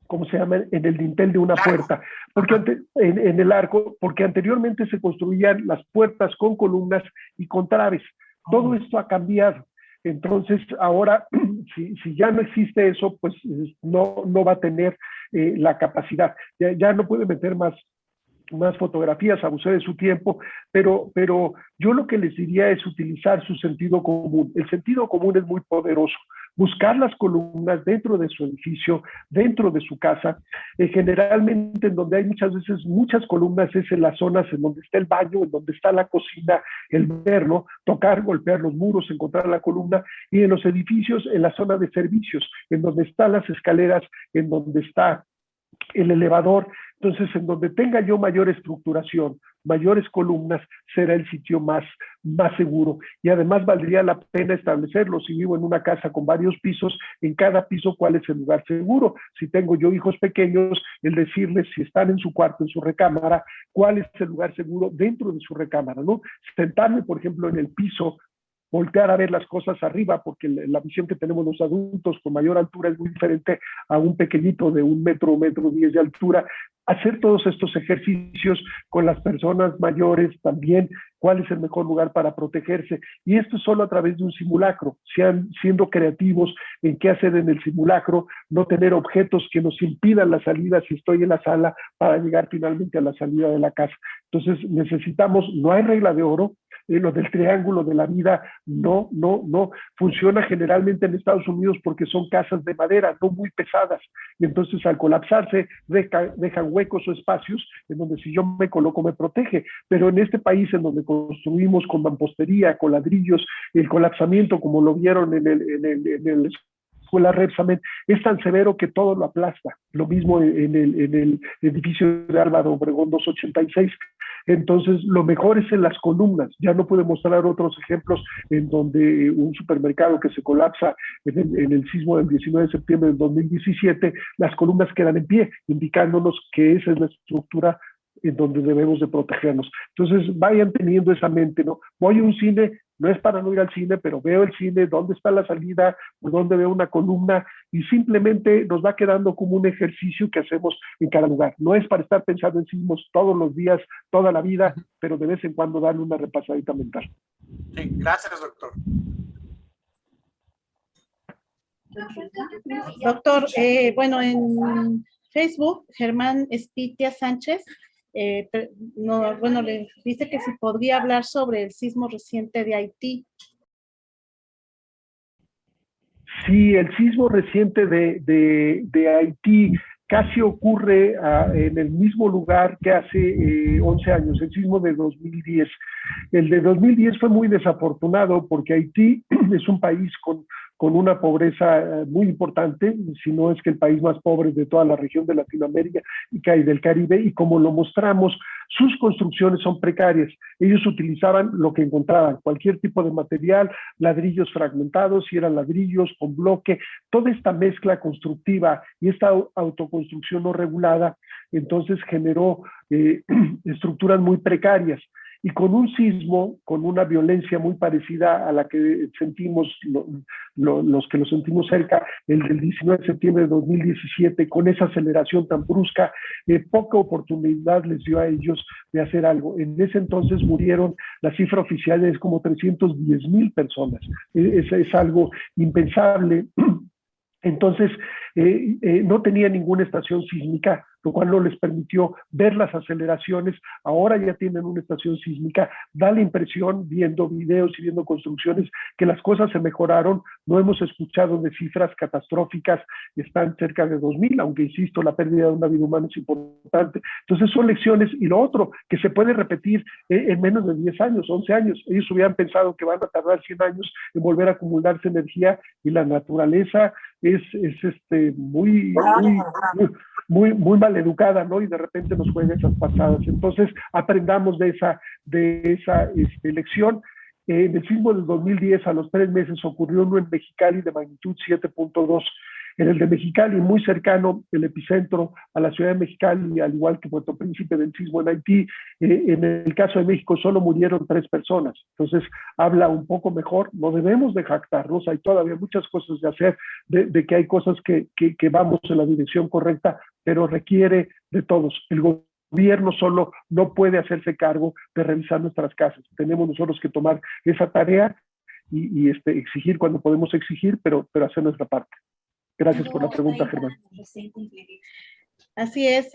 ¿cómo se llama? En el dintel de una puerta, porque en el arco, porque anteriormente se construían las puertas con columnas y con traves. Todo esto ha cambiado. Entonces, ahora, si ya no existe eso, pues no va a tener la capacidad. Ya no puede meter más fotografías, abusé de su tiempo, pero yo lo que les diría es utilizar su sentido común. El sentido común es muy poderoso. Buscar las columnas dentro de su edificio, dentro de su casa, generalmente en donde hay muchas veces muchas columnas es en las zonas en donde está el baño, en donde está la cocina, el verlo, tocar, golpear los muros, encontrar la columna, y en los edificios, en la zona de servicios, en donde están las escaleras, en donde está el elevador. Entonces, en donde tenga yo mayor estructuración, mayores columnas, será el sitio más seguro. Y además valdría la pena establecerlo. Si vivo en una casa con varios pisos, en cada piso cuál es el lugar seguro. Si tengo yo hijos pequeños, el decirles si están en su cuarto, en su recámara, cuál es el lugar seguro dentro de su recámara, ¿no? Sentarme, por ejemplo, en el piso, voltear a ver las cosas arriba, porque la visión que tenemos los adultos con mayor altura es muy diferente a un pequeñito de 1 metro, 1,10 metros de altura. Hacer todos estos ejercicios con las personas mayores también, cuál es el mejor lugar para protegerse. Y esto solo a través de un simulacro, siendo creativos en qué hacer en el simulacro, no tener objetos que nos impidan la salida si estoy en la sala para llegar finalmente a la salida de la casa. Entonces necesitamos, no hay regla de oro. Lo del triángulo de la vida no funciona generalmente en Estados Unidos porque son casas de madera, no muy pesadas, y entonces al colapsarse dejan huecos o espacios en donde si yo me coloco me protege. Pero en este país en donde construimos con mampostería, con ladrillos, el colapsamiento, como lo vieron en el escuela Repsamen, es tan severo que todo lo aplasta. Lo mismo en el edificio de Álvaro Obregón 286. Entonces, lo mejor es en las columnas. Ya no puedo mostrar otros ejemplos en donde un supermercado que se colapsa en el sismo del 19 de septiembre del 2017, las columnas quedan en pie, indicándonos que esa es la estructura en donde debemos de protegernos. Entonces, vayan teniendo esa mente, ¿no? Voy a un cine, no es para no ir al cine, pero veo el cine, dónde está la salida, dónde veo una columna, y simplemente nos va quedando como un ejercicio que hacemos en cada lugar. No es para estar pensando en sismos todos los días, toda la vida, pero de vez en cuando darle una repasadita mental. Sí, gracias, doctor. Doctor, bueno, en Facebook, Germán Espitia Sánchez, le dice que si podría hablar sobre el sismo reciente de Haití. Sí, el sismo reciente de Haití casi ocurre en el mismo lugar que hace 11 años, el sismo de 2010. El de 2010 fue muy desafortunado porque Haití es un país con una pobreza muy importante, si no es que el país más pobre de toda la región de Latinoamérica y del Caribe, y como lo mostramos, sus construcciones son precarias. Ellos utilizaban lo que encontraban, cualquier tipo de material, ladrillos fragmentados, si eran ladrillos con bloque, toda esta mezcla constructiva y esta autoconstrucción no regulada, entonces generó estructuras muy precarias. y con un sismo, con una violencia muy parecida a la que sentimos los que lo sentimos cerca, el del 19 de septiembre de 2017, con esa aceleración tan brusca, poca oportunidad les dio a ellos de hacer algo. En ese entonces murieron, la cifra oficial es como 310,000 personas. Es algo impensable. Entonces, no tenía ninguna estación sísmica, lo cual no les permitió ver las aceleraciones. Ahora ya tienen una estación sísmica. Da la impresión, viendo videos y viendo construcciones, que las cosas se mejoraron. No hemos escuchado de cifras catastróficas, están cerca de 2,000, aunque insisto, la pérdida de una vida humana es importante. Entonces son lecciones. Y lo otro, que se puede repetir en menos de 10 años, 11 años. Ellos hubieran pensado que van a tardar 100 años en volver a acumularse energía, y la naturaleza es muy mal educada, ¿no? Y de repente nos juega esas pasadas. Entonces, aprendamos de esa lección. En el sismo del 2010, a los 3 meses, ocurrió uno en Mexicali de magnitud 7.2. En el de Mexicali, muy cercano, el epicentro a la ciudad de Mexicali, al igual que Puerto Príncipe del sismo en Haití, en el caso de México solo murieron 3 personas. Entonces, habla un poco mejor. No debemos de jactarnos, hay todavía muchas cosas de hacer, de que hay cosas que vamos en la dirección correcta, pero requiere de todos. El gobierno solo no puede hacerse cargo de revisar nuestras casas. Tenemos nosotros que tomar esa tarea y exigir cuando podemos exigir, pero hacer nuestra parte. Gracias por la pregunta, Germán. Así es,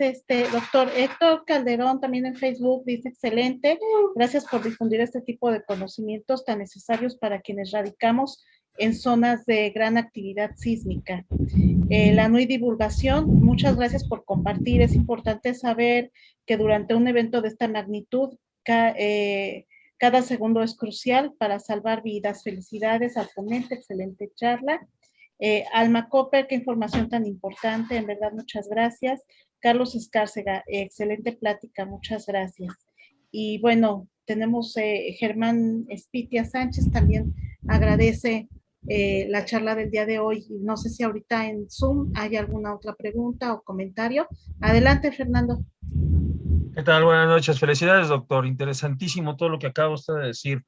doctor Héctor Calderón también en Facebook dice: excelente, gracias por difundir este tipo de conocimientos tan necesarios para quienes radicamos en zonas de gran actividad sísmica. La no divulgación, muchas gracias por compartir. Es importante saber que durante un evento de esta magnitud, cada segundo es crucial para salvar vidas. Felicidades al ponente, excelente charla. Alma Copper, qué información tan importante, en verdad, muchas gracias. Carlos Escárcega, excelente plática, muchas gracias. Y bueno, tenemos Germán Espitia Sánchez, también agradece la charla del día de hoy. No sé si ahorita en Zoom hay alguna otra pregunta o comentario. Adelante, Fernando. ¿Qué tal? Buenas noches. Felicidades, doctor. Interesantísimo todo lo que acaba usted de decir.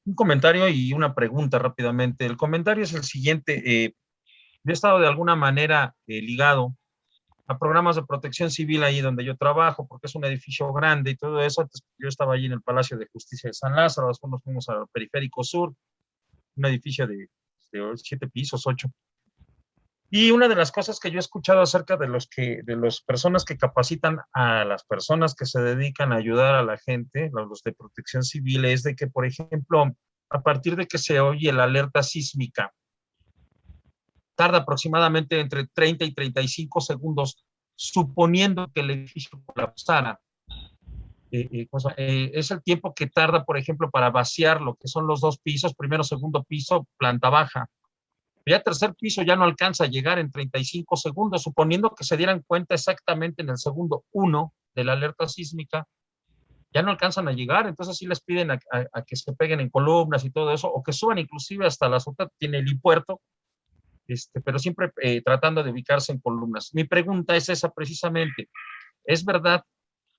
Un comentario y una pregunta rápidamente. El comentario es el siguiente. Yo he estado de alguna manera ligado a programas de protección civil ahí donde yo trabajo, porque es un edificio grande y todo eso. Antes yo estaba allí en el Palacio de Justicia de San Lázaro, después nos fuimos al Periférico Sur, un edificio de 7 pisos, 8. Y una de las cosas que yo he escuchado acerca de las personas que capacitan a las personas que se dedican a ayudar a la gente, los de protección civil, es de que, por ejemplo, a partir de que se oye la alerta sísmica, tarda aproximadamente entre 30 y 35 segundos, suponiendo que el edificio colapsara. Es el tiempo que tarda, por ejemplo, para vaciar lo que son los 2 pisos, primero, segundo piso, planta baja. Ya tercer piso ya no alcanza a llegar en 35 segundos, suponiendo que se dieran cuenta exactamente en el segundo 1 de la alerta sísmica, ya no alcanzan a llegar. Entonces sí les piden a que se peguen en columnas y todo eso, o que suban inclusive hasta la azotea, tiene el helipuerto, pero siempre tratando de ubicarse en columnas. Mi pregunta es esa precisamente. ¿Es verdad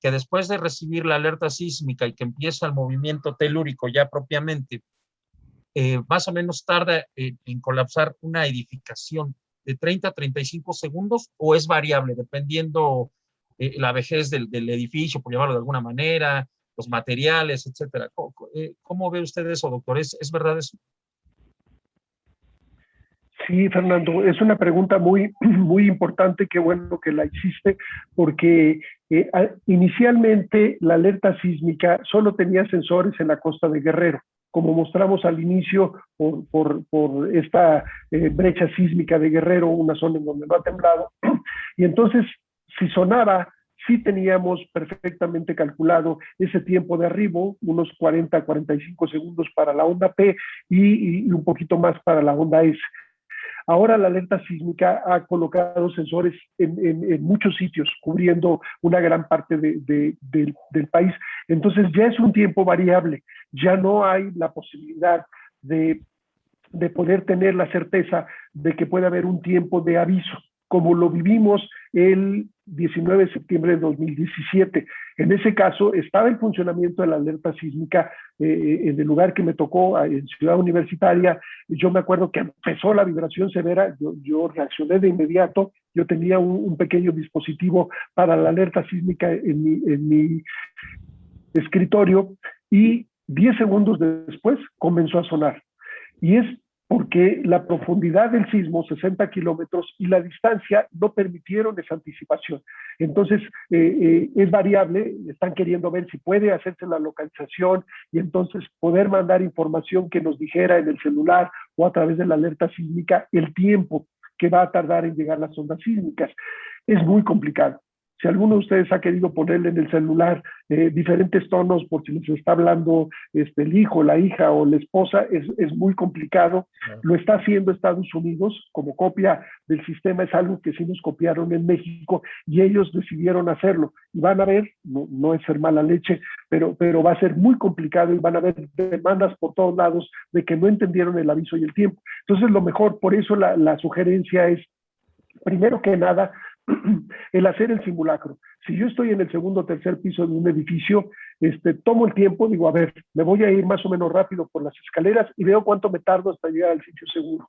que después de recibir la alerta sísmica y que empieza el movimiento telúrico ya propiamente, más o menos tarda en colapsar una edificación de 30 a 35 segundos, o es variable dependiendo la vejez del edificio, por llamarlo de alguna manera, los materiales, etcétera? ¿Cómo ve usted eso, doctor? ¿Es verdad eso? Sí, Fernando, es una pregunta muy, muy importante. Qué bueno que la hiciste, porque inicialmente la alerta sísmica solo tenía sensores en la costa de Guerrero, como mostramos al inicio, por esta brecha sísmica de Guerrero, una zona en donde no ha temblado. Y entonces, si sonaba, sí teníamos perfectamente calculado ese tiempo de arribo, unos 40 a 45 segundos para la onda P y un poquito más para la onda S. Ahora la alerta sísmica ha colocado sensores en muchos sitios, cubriendo una gran parte del país. Entonces ya es un tiempo variable, ya no hay la posibilidad de poder tener la certeza de que puede haber un tiempo de aviso. como lo vivimos el 19 de septiembre de 2017. En ese caso, estaba el funcionamiento de la alerta sísmica en el lugar que me tocó, en Ciudad Universitaria. Yo me acuerdo que empezó la vibración severa, yo reaccioné de inmediato. Yo tenía un pequeño dispositivo para la alerta sísmica en mi escritorio, y 10 segundos después comenzó a sonar. Y es porque la profundidad del sismo, 60 kilómetros, y la distancia no permitieron esa anticipación. Entonces, es variable, están queriendo ver si puede hacerse la localización y entonces poder mandar información que nos dijera en el celular o a través de la alerta sísmica el tiempo que va a tardar en llegar las ondas sísmicas. Es muy complicado. Si alguno de ustedes ha querido ponerle en el celular diferentes tonos por si les está hablando el hijo, la hija o la esposa, es muy complicado. Lo está haciendo Estados Unidos como copia del sistema, es algo que sí nos copiaron en México y ellos decidieron hacerlo. Y van a ver, no es ser mala leche, pero va a ser muy complicado y van a haber demandas por todos lados de que no entendieron el aviso y el tiempo. Entonces lo mejor, por eso la sugerencia es, primero que nada, el hacer el simulacro. Si yo estoy en el segundo o tercer piso de un edificio, tomo el tiempo, digo, a ver, me voy a ir más o menos rápido por las escaleras y veo cuánto me tardo hasta llegar al sitio seguro.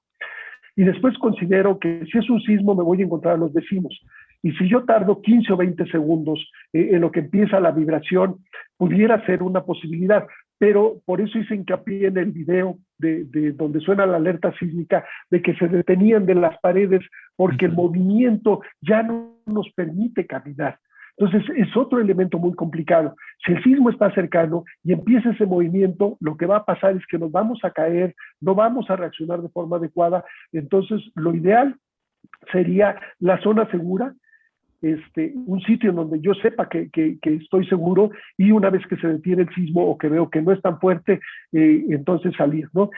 Y después considero que si es un sismo me voy a encontrar a los vecinos. Y si yo tardo 15 o 20 segundos en lo que empieza la vibración, pudiera ser una posibilidad. Pero por eso hice hincapié en el video de donde suena la alerta sísmica, de que se detenían de las paredes porque el movimiento ya no nos permite caminar. Entonces es otro elemento muy complicado. Si el sismo está cercano y empieza ese movimiento, lo que va a pasar es que nos vamos a caer, no vamos a reaccionar de forma adecuada. Entonces lo ideal sería la zona segura, un sitio en donde yo sepa que estoy seguro, y una vez que se detiene el sismo o que veo que no es tan fuerte, entonces salir, ¿no?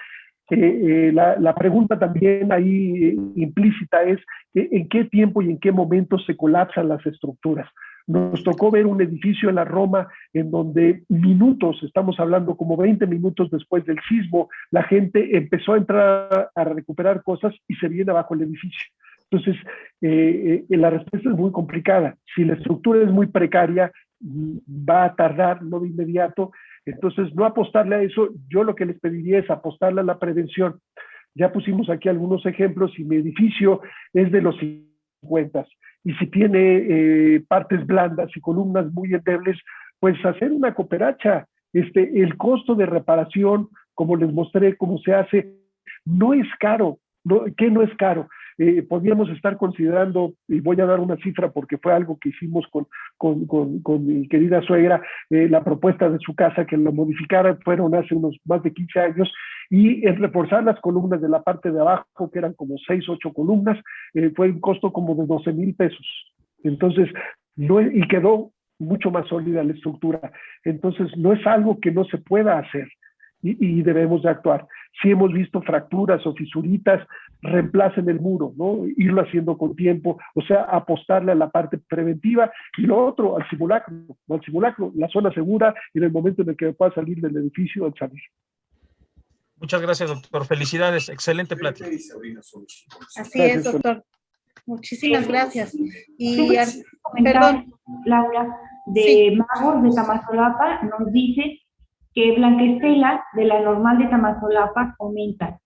La pregunta también ahí implícita es ¿en qué tiempo y en qué momento se colapsan las estructuras? Nos tocó ver un edificio en la Roma en donde minutos, estamos hablando como 20 minutos después del sismo, la gente empezó a entrar a recuperar cosas y se viene abajo el edificio. Entonces, la respuesta es muy complicada. Si la estructura es muy precaria, va a tardar, no de inmediato. Entonces, no apostarle a eso. Yo lo que les pediría es apostarle a la prevención. Ya pusimos aquí algunos ejemplos. Si mi edificio es de los 50 y si tiene partes blandas y columnas muy endebles, pues hacer una cooperacha. El costo de reparación, como les mostré cómo se hace, no es caro. ¿Qué no es caro? Podríamos estar considerando, y voy a dar una cifra porque fue algo que hicimos con mi querida suegra, la propuesta de su casa que lo modificara, fueron hace unos más de 15 años, y el reforzar las columnas de la parte de abajo, que eran como 6, 8 columnas, fue un costo como de 12,000 pesos. Entonces, y quedó mucho más sólida la estructura. Entonces, no es algo que no se pueda hacer. Y debemos de actuar. Si hemos visto fracturas o fisuritas, reemplacen el muro, ¿no? Irlo haciendo con tiempo, o sea, apostarle a la parte preventiva, y lo otro, al simulacro, la zona segura, y en el momento en el que pueda salir del edificio, al salir. Muchas gracias, doctor. Felicidades. Excelente plática. Así es, doctor. Muchísimas gracias. Y, perdón, Laura, de Magos de Tamazolapa nos dice que Blanca Estela, de la Normal de Tamazolapa, comenta: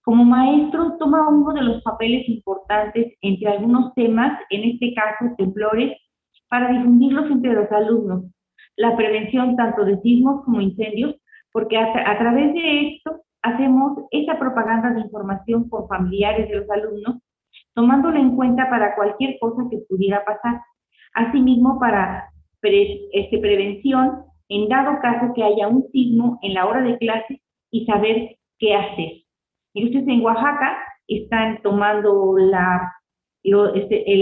como maestro toma uno de los papeles importantes entre algunos temas, en este caso temblores, para difundirlos entre los alumnos, la prevención tanto de sismos como incendios, porque a través de esto hacemos esa propaganda de información con familiares de los alumnos, tomándolo en cuenta para cualquier cosa que pudiera pasar. Asimismo, para prevención, en dado caso que haya un sismo en la hora de clase, y saber qué hacer. Y ustedes en Oaxaca están tomando el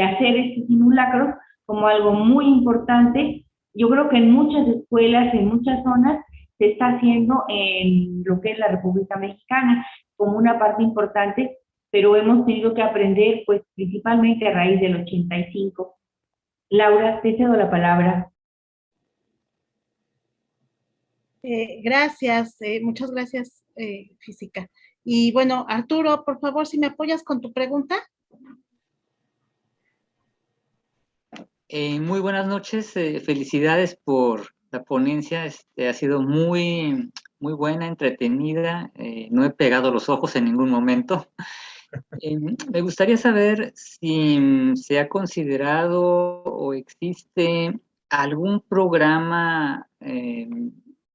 hacer estos simulacros como algo muy importante. Yo creo que en muchas escuelas, en muchas zonas, se está haciendo en lo que es la República Mexicana como una parte importante, pero hemos tenido que aprender, pues, principalmente a raíz del 85. Laura, te cedo la palabra. Gracias, muchas gracias, Física. Y bueno, Arturo, por favor, si me apoyas con tu pregunta. Muy buenas noches, felicidades por la ponencia, ha sido muy buena, entretenida, no he pegado los ojos en ningún momento. Me gustaría saber si se ha considerado o existe algún programa,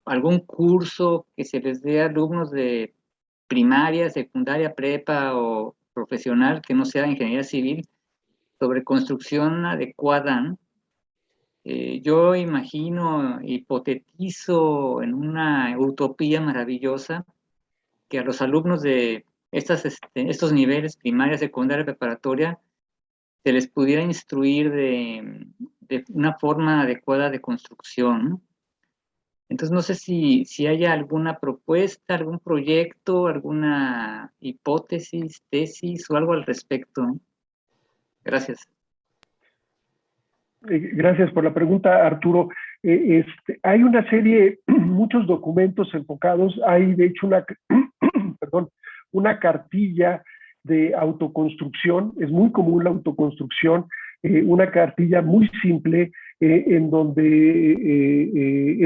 algún curso que se les dé a alumnos de primaria, secundaria, prepa o profesional que no sea ingeniería civil sobre construcción adecuada, ¿no? Yo imagino, hipotetizo en una utopía maravillosa que a los alumnos de estos niveles, primaria, secundaria, preparatoria, se les pudiera instruir de una forma adecuada de construcción, ¿no? Entonces, no sé si haya alguna propuesta, algún proyecto, alguna hipótesis, tesis o algo al respecto, ¿no? Gracias. Gracias por la pregunta, Arturo. Hay una serie, muchos documentos enfocados. Hay, de hecho, una cartilla de autoconstrucción. Es muy común la autoconstrucción. Una cartilla muy simple en donde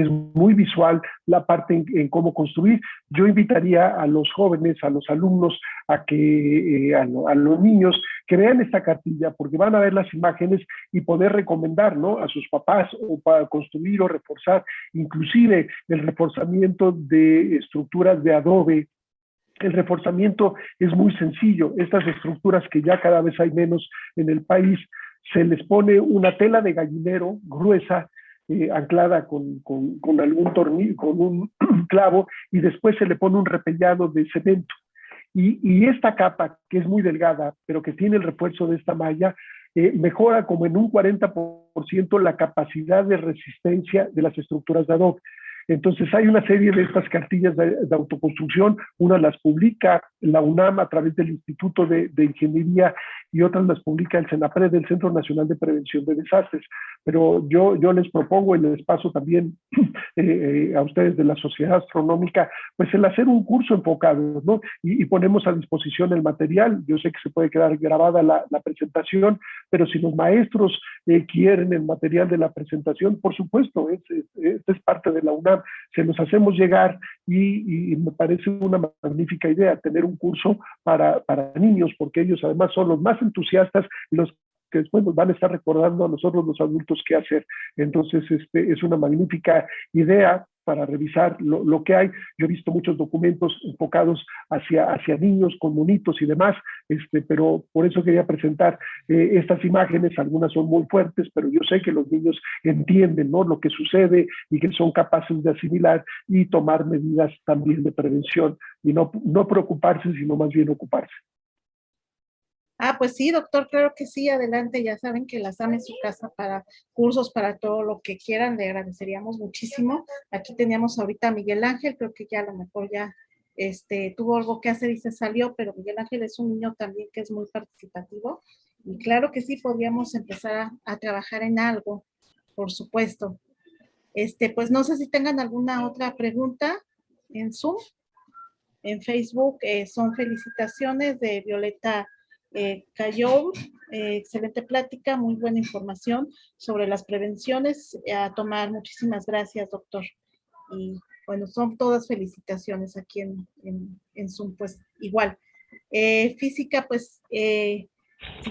es muy visual la parte en cómo construir. Yo invitaría a los jóvenes, a los alumnos, a los niños que vean esta cartilla, porque van a ver las imágenes y poder recomendar, ¿no?, a sus papás o para construir o reforzar, inclusive el reforzamiento de estructuras de adobe. El reforzamiento es muy sencillo. Estas estructuras que ya cada vez hay menos en el país, se les pone una tela de gallinero gruesa, anclada con algún tornillo, con un clavo, y después se le pone un repellado de cemento. Y esta capa, que es muy delgada, pero que tiene el refuerzo de esta malla, mejora como en un 40% la capacidad de resistencia de las estructuras de adobe. Entonces hay una serie de estas cartillas de autoconstrucción, unas las publica la UNAM a través del Instituto de Ingeniería y otras las publica el CENAPRED, el Centro Nacional de Prevención de Desastres. Pero yo les propongo y les paso también a ustedes de la Sociedad Astronómica, pues el hacer un curso enfocado, ¿no? Y ponemos a disposición el material. Yo sé que se puede quedar grabada la presentación, pero si los maestros quieren el material de la presentación, por supuesto, es parte de la UNAM. Se los hacemos llegar y me parece una magnífica idea tener un curso para niños, porque ellos además son los más entusiastas y los que después nos van a estar recordando a nosotros los adultos qué hacer. Entonces, es una magnífica idea para revisar lo que hay. Yo he visto muchos documentos enfocados hacia niños con monitos y demás, pero por eso quería presentar estas imágenes. Algunas son muy fuertes, pero yo sé que los niños entienden, ¿no?, lo que sucede y que son capaces de asimilar y tomar medidas también de prevención y no preocuparse, sino más bien ocuparse. Pues sí, doctor, claro que sí, adelante. Ya saben que la SAM es su casa para cursos, para todo lo que quieran, le agradeceríamos muchísimo. Aquí teníamos ahorita a Miguel Ángel, creo que ya a lo mejor ya tuvo algo que hacer y se salió, pero Miguel Ángel es un niño también que es muy participativo y claro que sí, podríamos empezar a trabajar en algo, por supuesto. Pues no sé si tengan alguna otra pregunta en Zoom, en Facebook. Son felicitaciones de Violeta Cayol, excelente plática, muy buena información sobre las prevenciones a tomar. Muchísimas gracias, doctor. Y bueno, son todas felicitaciones aquí en Zoom, pues igual. Física, pues, si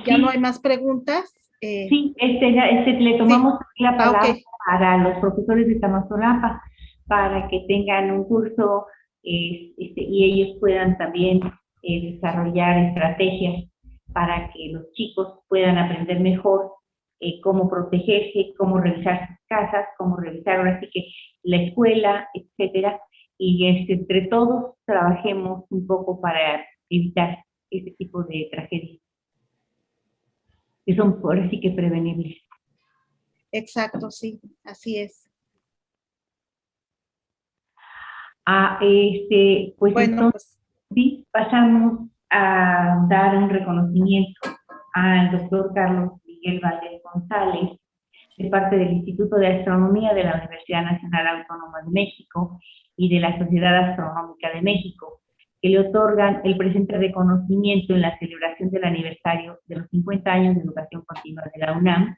ya no hay más preguntas. Sí, le tomamos la palabra para los profesores de Tamazulapa, para que tengan un curso y ellos puedan también desarrollar estrategias para que los chicos puedan aprender mejor cómo protegerse, cómo revisar sus casas, cómo revisar ahora sí que la escuela, etcétera, y entre todos trabajemos un poco para evitar ese tipo de tragedias, que son ahora sí que prevenibles. Exacto, sí, así es. Pues bueno, entonces, sí, pasamos a dar un reconocimiento al doctor Carlos Miguel Valdés González, de parte del Instituto de Astronomía de la Universidad Nacional Autónoma de México y de la Sociedad Astronómica de México, que le otorgan el presente reconocimiento en la celebración del aniversario de los 50 años de educación continua de la UNAM,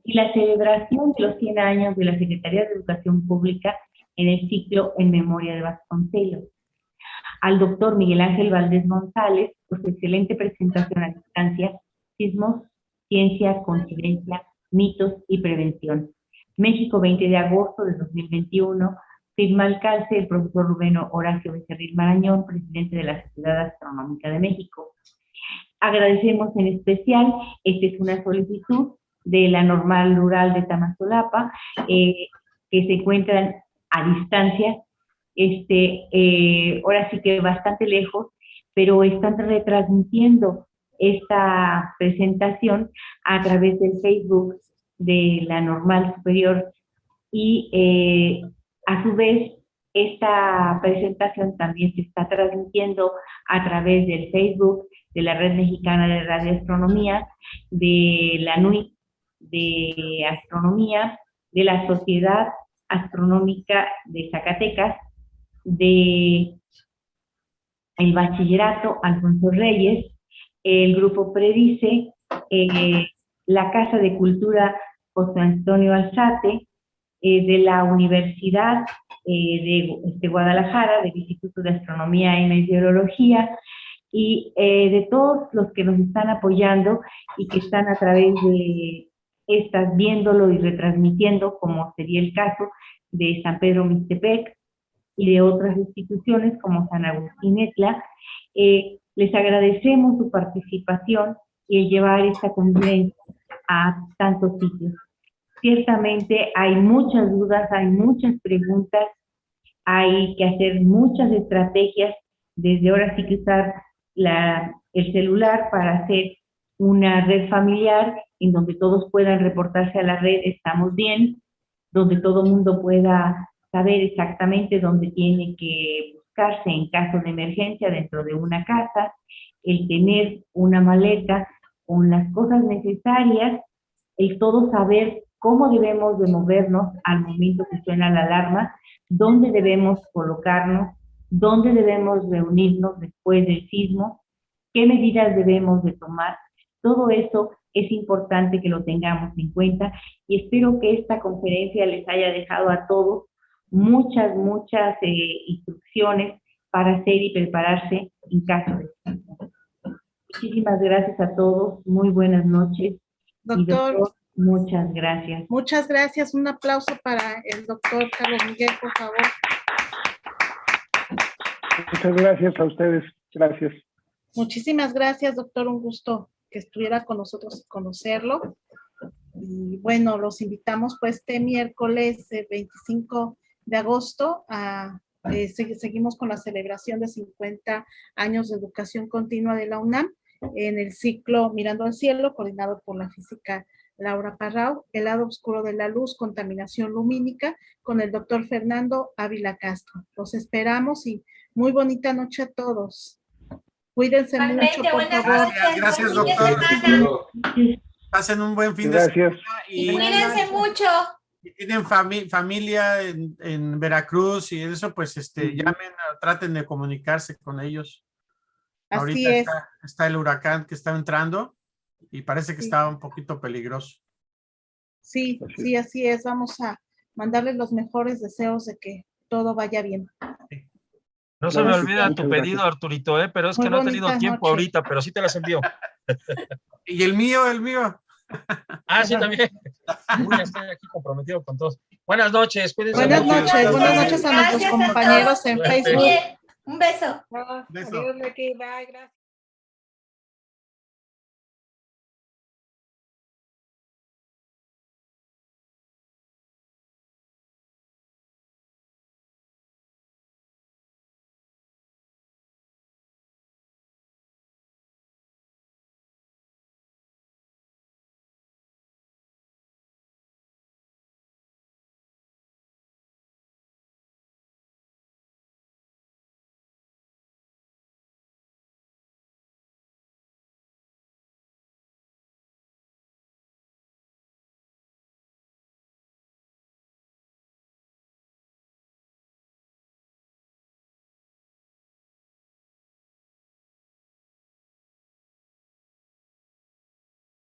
y la celebración de los 100 años de la Secretaría de Educación Pública en el ciclo En Memoria de Vasconcelos. Al doctor Miguel Ángel Valdés González por su excelente presentación a distancia, Sismos, Ciencia, Coincidencia, Mitos y Prevención. México, 20 de agosto de 2021, firma al calce el profesor Rubén Horacio Becerril Marañón, presidente de la Sociedad Astronómica de México. Agradecemos en especial, esta es una solicitud de la Normal Rural de Tamazulapa, que se encuentran a distancia, ahora sí que bastante lejos, pero están retransmitiendo esta presentación a través del Facebook de la Normal Superior y a su vez esta presentación también se está transmitiendo a través del Facebook de la Red Mexicana de Radioastronomía, de la NUI de Astronomía, de la Sociedad Astronómica de Zacatecas, de el Bachillerato Alfonso Reyes, el Grupo Predice, la Casa de Cultura José Antonio Alzate, de la Universidad de Guadalajara, del Instituto de Astronomía y Meteorología, y de todos los que nos están apoyando y que están a través de estas viéndolo y retransmitiendo, como sería el caso de San Pedro Mixtepec y de otras instituciones como San Agustín Etla. Les agradecemos su participación y el llevar esta conferencia a tantos sitios. Ciertamente hay muchas dudas, hay muchas preguntas, hay que hacer muchas estrategias, desde ahora sí que usar el celular para hacer una red familiar en donde todos puedan reportarse a la red, estamos bien, donde todo el mundo pueda saber exactamente dónde tiene que buscarse en caso de emergencia dentro de una casa, el tener una maleta con las cosas necesarias, el todo saber cómo debemos de movernos al momento que suena la alarma, dónde debemos colocarnos, dónde debemos reunirnos después del sismo, qué medidas debemos de tomar. Todo eso es importante que lo tengamos en cuenta y espero que esta conferencia les haya dejado a todos muchas instrucciones para hacer y prepararse en caso de sismo. Muchísimas gracias a todos, muy buenas noches. Doctor, muchas gracias. Muchas gracias, un aplauso para el doctor Carlos Miguel, por favor. Muchas gracias a ustedes, gracias. Muchísimas gracias, doctor, un gusto que estuviera con nosotros y conocerlo. Y bueno, los invitamos pues este miércoles 25 de agosto a seguimos con la celebración de 50 años de educación continua de la UNAM en el ciclo Mirando al Cielo, coordinado por la física Laura Parrao, El lado oscuro de la luz, contaminación lumínica, con el doctor Fernando Ávila Castro. Los esperamos y muy bonita noche a todos. Cuídense mucho, por favor. Gracias, doctor. Pasen un buen fin de semana. Y cuídense mucho. Si tienen familia en Veracruz y eso, pues llamen, traten de comunicarse con ellos. Así Ahorita es. está el huracán que está entrando y parece que está un poquito peligroso. Sí, sí, así es. Vamos a mandarles los mejores deseos de que todo vaya bien. No se me olvida tu pedido, Arturito, pero es que no he tenido tiempo ahorita, pero sí te las envío. Y el mío. Ah, sí, también. Uy, estoy aquí comprometido con todos. Buenas noches, cuídense. Buenas noches a nuestros compañeros en Facebook. Un beso. Beso. Adiós, Leti. Bye, gracias.